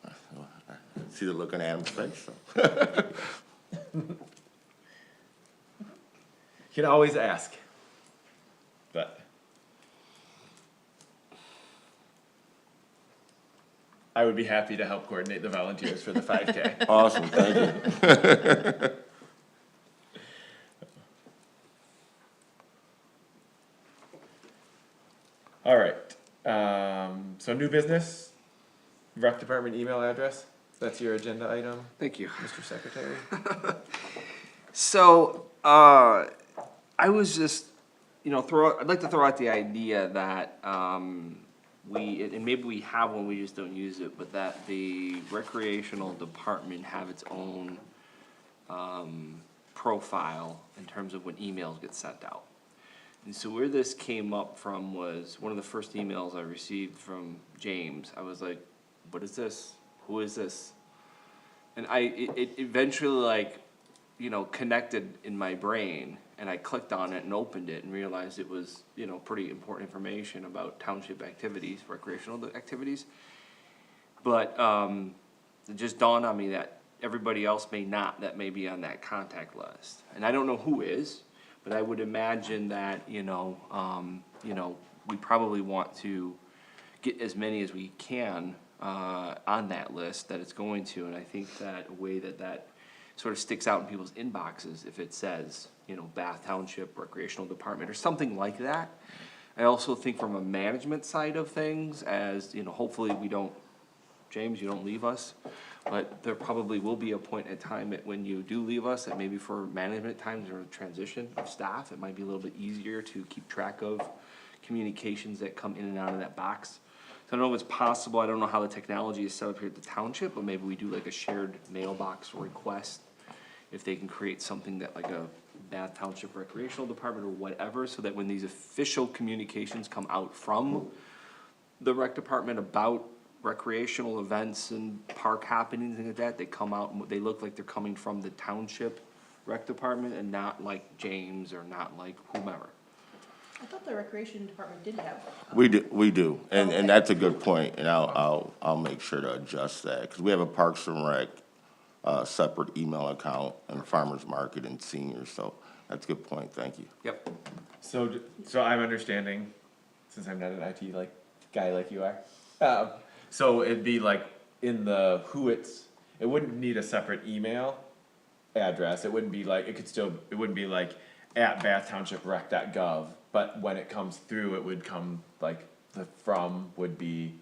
I see the look on Adam's face, so. You can always ask, but I would be happy to help coordinate the volunteers for the 5K. Awesome, thank you. All right, so new business, rec department email address, that's your agenda item, Thank you. Mr. Secretary? So, I was just, I'd like to throw out the idea that, and maybe we have one, we just don't use it, but that the recreational department have its own, profile in terms of when emails get sent out. And so where this came up from was one of the first emails I received from James. I was like, what is this? Who is this? And it eventually connected in my brain, and I clicked on it and opened it and realized it was, pretty important information about township activities, recreational activities. But, it just dawned on me that everybody else may not, that may be on that contact list. And I don't know who is, but I would imagine that, we probably want to get as many as we can, on that list that it's going to, and I think that a way that sort of sticks out in people's inboxes, if it says, Bath Township Recreational Department or something like that. I also think from a management side of things, as, hopefully we don't, James, you don't leave us, but there probably will be a point in time when you do leave us, that maybe for management times or transition of staff, it might be a little bit easier to keep track of communications that come in and out of that box. I don't know if it's possible, I don't know how the technology is set up here at the township, but maybe we do like a shared mailbox request. If they can create something that like a Bath Township Recreational Department or whatever, so that when these official communications come out from the rec department about recreational events and park happenings and like that, they come out, and they look like they're coming from the township rec department and not like James or not like whomever. I thought the recreation department did have. We do, and Okay. that's a good point, and I'll make sure to adjust that, because we have a Parks and Rec, separate email account, and Farmers Market and seniors, so that's a good point, thank you. Yep. So I'm understanding, since I'm not an IT guy like you are, so it'd be like in the it wouldn't need a separate email address, it wouldn't be like, it wouldn't be like at bathtownshiprec.gov, but when it comes through, it would come like the from would be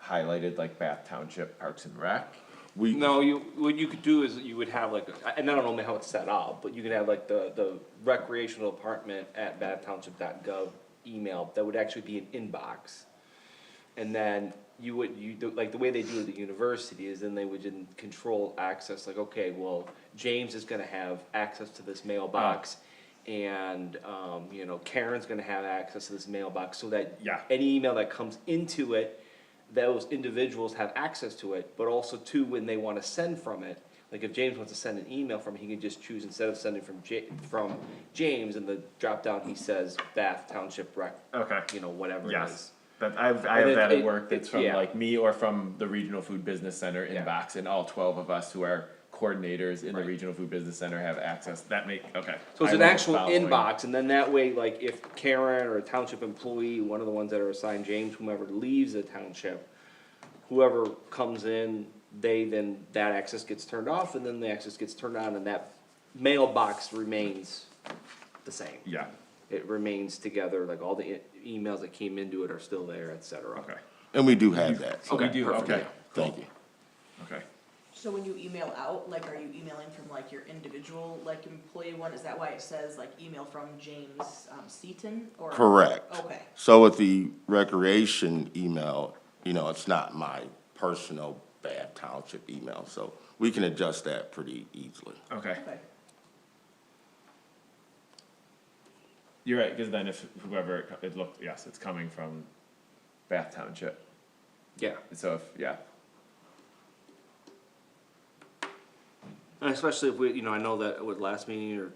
highlighted like Bath Township Parks and Rec. No, what you could do is you would have like, and I don't know how it's set up, but you could have like the recreational department at bathtownship.gov email that would actually be an inbox. And then like the way they do it at the university is then they would control access, like, okay, well, James is gonna have access to this mailbox. And, Karen's gonna have access to this mailbox, so that Yeah. any email that comes into it those individuals have access to it, but also too, when they wanna send from it, like if James wants to send an email from it, he can just choose, instead of sending from James, in the drop down, he says Bath Township Rec, Okay. you know, whatever it Yes. is. That, I have then that at it- work, that's from yeah. like me or from the Regional Food Business Center Yeah. inbox, and all 12 of us who are coordinators in the Right. Regional Food Business Center have access, okay. So it's I an will actual following. inbox, and then that way, like, if Karen or a township employee, one of the ones that are assigned James, whomever leaves the township, whoever comes in, that access gets turned off, and then the access gets turned on, and that mailbox remains the same. Yeah, It remains together, like all the emails that came into it are still there, et cetera. okay, And we do have that, so, we Okay, do, perfect. okay, thank you. okay. So when you email out, like, are you emailing from like your individual, like, employee one, is that why it says like email from James, Seaton, or? Correct. Okay, So with the recreation email, you know, it's not my personal Bath Township email, so we can adjust that pretty easily. Okay, okay. you're right, cause then if whoever, it looked, yes, it's coming from Bath Township, Yeah, so if, yeah, and especially if we, you know, I know that with last meeting or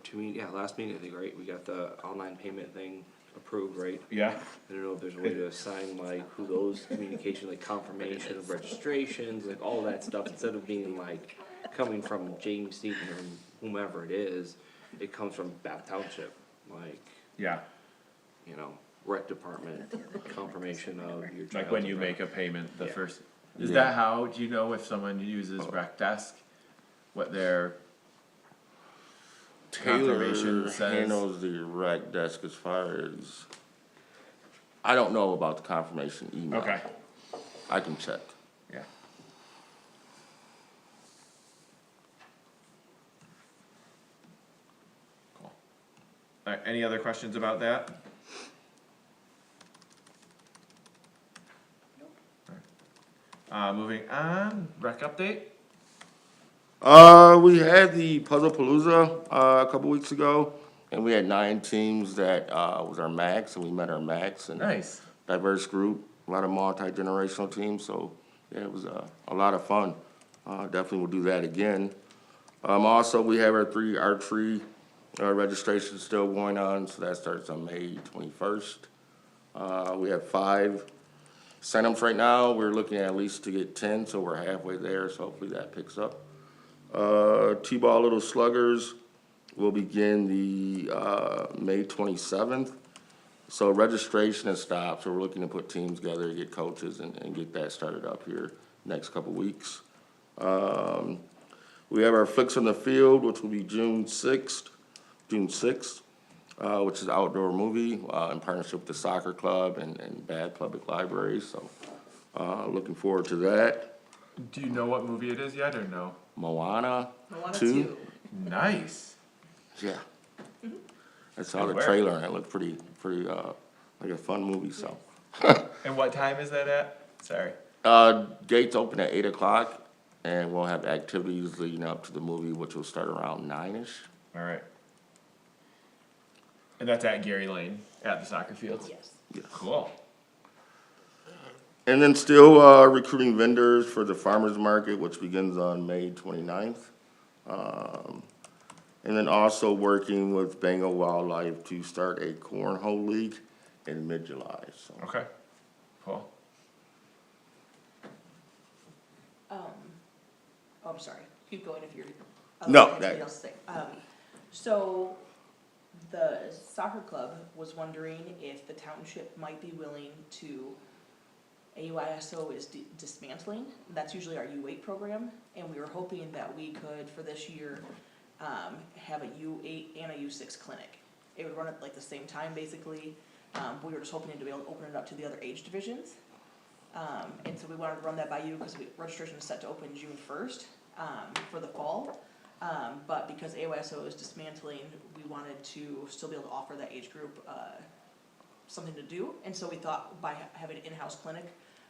last meeting, I think, right, we got the online payment thing approved, right? yeah, I don't know if there's a way to assign like who those communication, like confirmation of registrations, like all that stuff, instead of being like coming from James Seaton or whomever it is, it comes from Bath Township, like, yeah, you know, rec department, confirmation of your child. like when you make a payment, the Yeah. first, is Yeah. that how, do you know if someone uses Rec Desk? What their Taylor confirmation says? handles the rec desk as far as, I don't know about the confirmation email. Okay, I can check. yeah. Cool. Alright, any other questions about that? Moving on, rec update? We had the Puzzle Palooza, a couple weeks ago, and we had 9 teams that, was our max, and we met our max, and Nice. diverse group, a lot of multi-generational teams, so, yeah, it was, a lot of fun. Definitely will do that again. Also, we have our 3 archery, registrations still going on, so that starts on May 21st. We have 5 signups right now, we're looking at least to get 10, so we're halfway there, so hopefully that picks up. T-ball Little Sluggers will begin the, May 27th. So registration has stopped, so we're looking to put teams together, get coaches and get that started up here next couple weeks. We have our Flicks on the Field, which will be June 6th, which is an outdoor movie, in partnership with the soccer club and Bath Public Library, so, looking forward to that. Do you know what movie it is yet, or no? Moana Moana 2. 2. Nice. Yeah. I saw the Good work. trailer and it looked pretty, like a fun movie, so. And what time is that at? Sorry. Gates open at 8 o'clock and we'll have activities leading up to the movie, which will start around 9-ish. Alright. And that's at Gary Lane, at the soccer fields? Yes. Yes. Cool. And then still, recruiting vendors for the farmer's market, which begins on May 29th. And then also working with Bengal Wildlife to start a cornhole league in mid-July, so. Okay. Cool. Oh, I'm sorry, keep going if you're. No, something that- else to say. So, the soccer club was wondering if the township might be willing to, AUISO is dismantling, that's usually our U8 program, and we were hoping that we could, for this year, have a U8 and a U6 clinic. It would run at like the same time, basically, we were just hoping to be able to open it up to the other age divisions. And so we wanted to run that by you, because registration is set to open June 1st, for the fall. But because AYSO is dismantling, we wanted to still be able to offer that age group, something to do. And so we thought by having an in-house clinic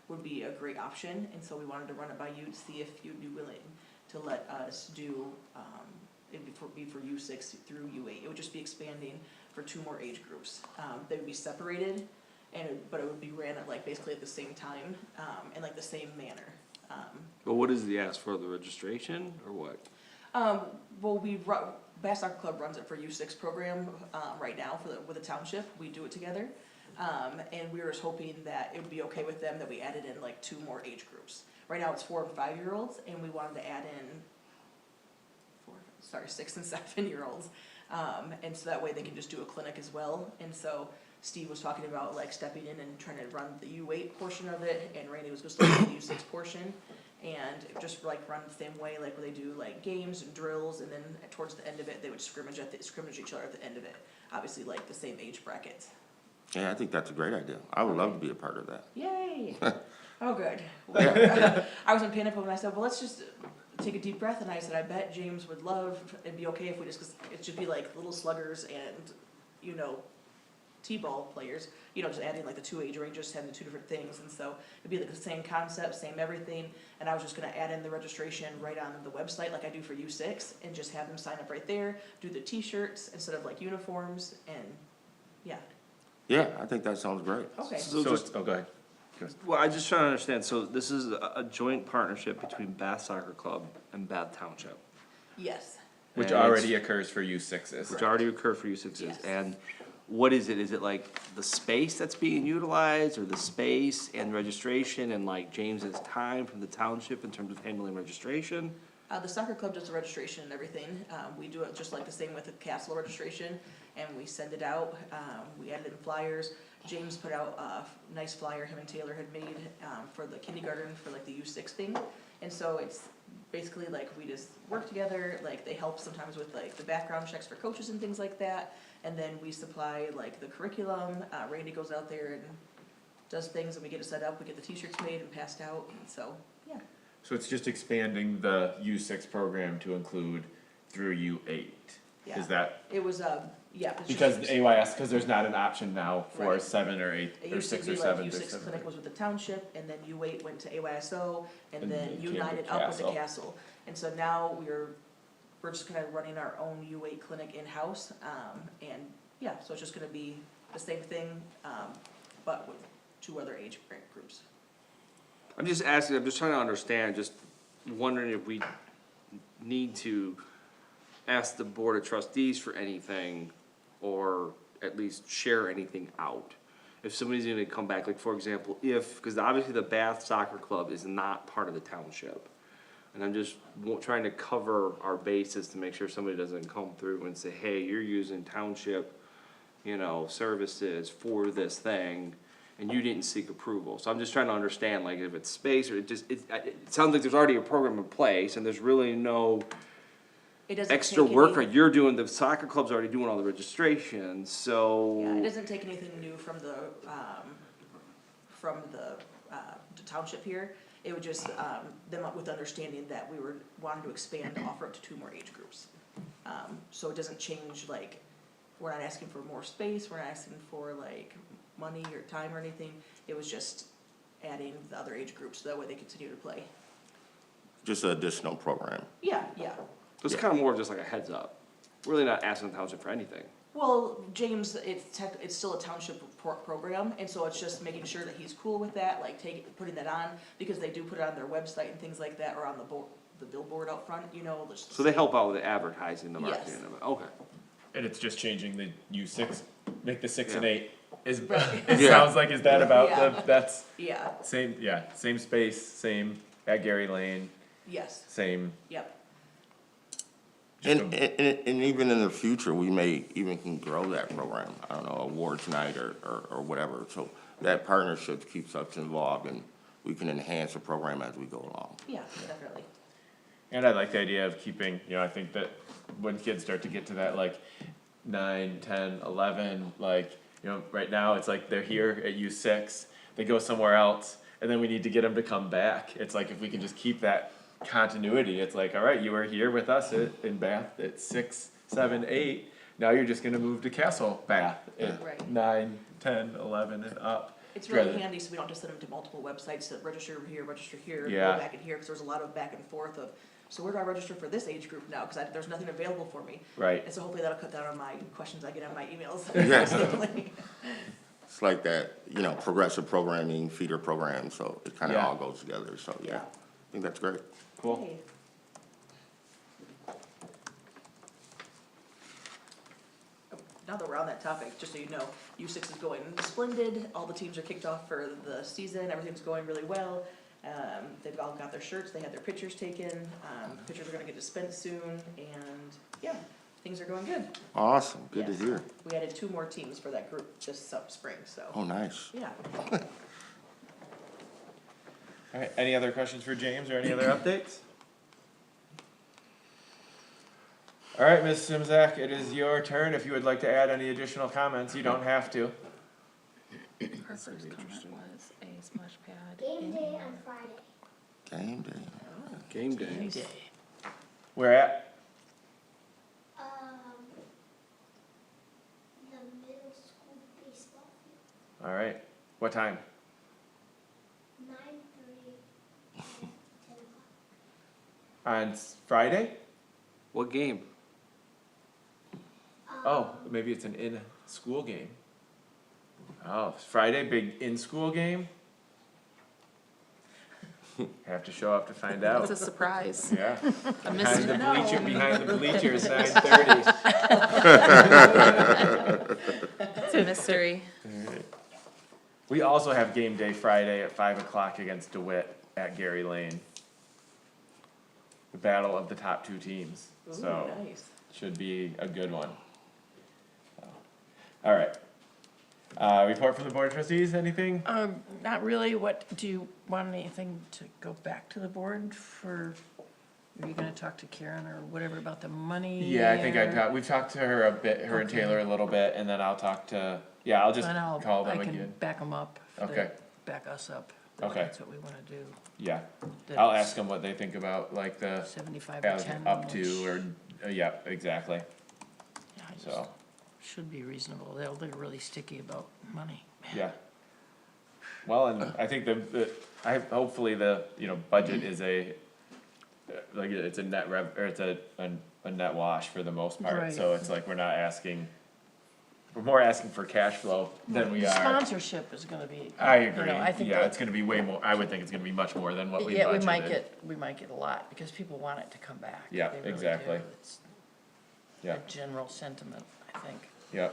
would be a great option, and so we wanted to run it by you to see if you'd be willing to let us do, it'd be for U6 through U8. It would just be expanding for 2 more age groups. They would be separated, but it would be ran at like basically at the same time, in like the same manner. But what is the ask for, the registration, or what? Well, Bass Soccer Club runs it for U6 program, right now with the township, we do it together. And we were just hoping that it would be okay with them that we added in like 2 more age groups. Right now it's 4 and 5-year-olds, and we wanted to add in 6 and 7-year-olds. And so that way they can just do a clinic as well. And so Steve was talking about like stepping in and trying to run the U8 portion of it, and Randy was just looking at the U6 portion. And just like run the same way, like where they do like games and drills, and then towards the end of it, they would scrimmage each other at the end of it. Obviously, like the same age brackets. Yeah, I think that's a great idea. I would love to be a part of that. Yay! Oh, good. I was in panic when I said, well, let's just take a deep breath, and I said, I bet James would love, it'd be okay if we just, cause it should be like little sluggers and, you know, T-ball players, you know, just adding like the 2 age ranges, having the 2 different things, and so it'd be like the same concept, same everything, and I was just gonna add in the registration right on the website like I do for U6, and just have them sign up right there, do the t-shirts instead of like uniforms, and, yeah. Yeah, I think that sounds great. Okay. So So just, it's, oh, go ahead. well, I just trying to understand, so this is a joint partnership between Bath Soccer Club and Bath Township, Yes. Which And it's- already occurs for U6s. which already occur for U6s, Yes. and what is it? Is it like the space that's being utilized, or the space and registration, and like James's time from the township in terms of handling registration? The soccer club does the registration and everything. We do it just like the same with the castle registration, and we send it out. We added in flyers. James put out a nice flyer him and Taylor had made for the kindergarten for like the U6 thing. And so it's basically like we just work together, like they help sometimes with like the background checks for coaches and things like that. And then we supply like the curriculum. Randy goes out there and does things, and we get it set up. We get the t-shirts made and passed out, and so, yeah. So it's just expanding the U6 program to include through U8. Yeah. Is that, It was, yeah. it's because just- AYS, because there's not an option now for Right. 7 or 8, It or used to 6 be or like 7 or U6 7. clinic was with the township, and then U8 went to AYSO, and And then then came U9 to up with the Castle. castle. And so now we're just kinda running our own U8 clinic in-house, and, yeah, so it's just gonna be the same thing, but with 2 other age groups. I'm just asking, I'm just trying to understand, just wondering if we need to ask the board of trustees for anything, or at least share anything out. If somebody's gonna come back, like for example, cause obviously the Bath Soccer Club is not part of the township. And I'm just trying to cover our bases to make sure somebody doesn't come through and say, hey, you're using township, you know, services for this thing, and you didn't seek approval. So I'm just trying to understand, like, if it's space, or it sounds like there's already a program in place, and there's really no It doesn't extra take work, or any- you're doing, the soccer club's already doing all the registration, so. Yeah, it doesn't take anything new from the township here. It would just, them up with understanding that we were wanting to expand to offer up to 2 more age groups. So it doesn't change, like, we're not asking for more space, we're not asking for like money or time or anything. It was just adding the other age groups, so that way they continue to play. Just an additional program. Yeah, yeah. It's kinda more of just like a heads up. Really not asking the township for anything. Well, James, it's still a township program, and so it's just making sure that he's cool with that, like putting that on, because they do put it on their website and things like that, or on the billboard out front, you know, just. So they help out with the advertising, the Yes. marketing of it, okay. And it's just changing the U6, make the 6 and Yeah. 8. Is, Right. it Yeah. sounds like, is that about Yeah. that's Yeah, same space, same at Gary Lane, yes, same. yep, just And, a- and even in the future, we may even can grow that program, I don't know, awards night or whatever. So that partnership keeps us involved, and we can enhance the program as we go along. yeah, definitely. And I like the idea of keeping, you know, I think that when kids start to get to that like 9, 10, 11, like, you know, right now it's like they're here at U6, they go somewhere else, and then we need to get them to come back. It's like if we can just keep that continuity, it's like, all right, you were here with us in Bath at 6, 7, 8, now you're just gonna move to Castle Bath at Right. 9, 10, 11 and up. It's really Rather- handy, so we don't have to send them to multiple websites to register here, Yeah. go back in here, because there's a lot of back and forth of, so where do I register for this age group now, because there's nothing available for me. Right. And so hopefully that'll cut down on my questions I get on my emails. Yes. It's like that, progressive programming, feeder program, so it kinda Yeah. all goes together, so, yeah. I think that's great. Cool. Hey. Now that we're on that topic, just so you know, U6 is going splendid, all the teams are kicked off for the season, everything's going really well. They've all got their shirts, they had their pictures taken, pictures are gonna get dispensed soon, and yeah, things are going good. Awesome, good to Yes. hear. We added 2 more teams for that group this spring, so, Oh, nice. yeah. All right, any other questions for James or any other updates? All right, Ms. Simzak, it is your turn. If you would like to add any additional comments, you don't have to. Her first comment was a splash pad. Game in day our- on Friday. Game day. Game day. Any day. Where at? The middle school baseball field, All right, what time? 9:30 and 10 o'clock. On Friday? What game? Oh, maybe it's an in-school game. Oh, Friday, big in-school game? Have to show up to find out. It's a surprise, Yeah. a Behind the mystery. behind the bleachers, 9:30. It's a mystery. We also have game day Friday at 5 o'clock against DeWitt at Gary Lane. The battle of the top 2 teams, Ooh, so nice. should be a good one. All right. Report from the board of trustees, anything? Not really, do you want anything to go back to the board for, are you gonna talk to Karen or whatever about the money? Yeah, I think or- we've talked to her a bit, her and Okay. Taylor a little bit, and then I'll talk to, yeah, I'll just And call I them can again. back them up. if they Okay. Back us up. that Okay. That's what we wanna do. Yeah, that I'll it's ask them what they think about like the 75 or 10. up to, which- or, yeah, exactly, yeah, I just- so, Should be reasonable, they're really sticky about money. yeah. Well, and I think hopefully the, budget is like, it's a net or it's a net wash for the most part, so Right. it's like, we're more asking for cash flow than we are. Sponsorship is gonna be. I you agree, know, I think yeah, that- it's gonna be way more, I would think it's gonna be much more than what we budgeted. Yeah, we might get a lot, because people want it to come back. Yeah, They really exactly. do. It's Yeah, a general sentiment, I think. yeah,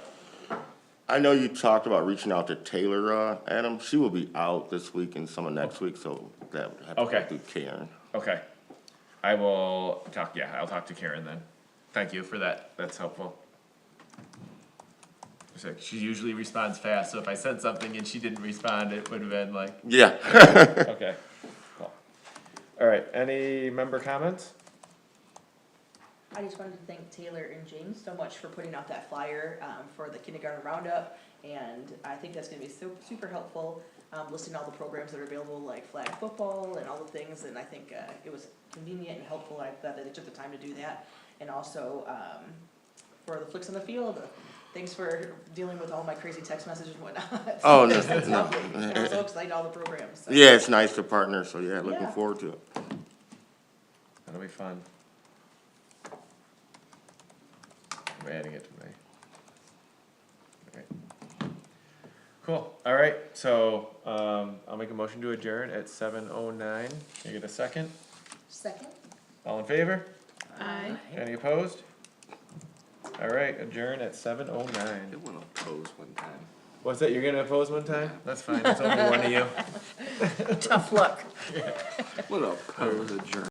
I know you talked about reaching out to Taylor, Adam. She will be out this week and some of next week, so that would have to Okay. go through Karen. okay. I'll talk to Karen then. Thank you for that, that's helpful. She usually responds fast, so if I said something and she didn't respond, it would have been like, Yeah. okay, cool. All right, any member comments? I just wanted to thank Taylor and James so much for putting out that flyer, for the kindergarten roundup, and I think that's gonna be super helpful, listing all the programs that are available, like flag football and all the things, and I think, it was convenient and helpful, I'm glad that they took the time to do that. And also, for the Flicks on the Field, thanks for dealing with all my crazy text messages and whatnot. Oh, no, It's no. lovely. I'm so excited, all the programs, so. Yeah, it's nice to partner, so yeah, looking Yeah. forward to it. That'll be fun. I'm adding it to my. Alright. Cool, alright, so, I'll make a motion to adjourn at 7:09. Can I get a second? Second? All in favor? Aye. Any opposed? Alright, adjourn at 7:09. I wanna pose one time. What's that, you're gonna oppose one time? That's fine, it's only one of you. Tough luck. What a pose adjourn.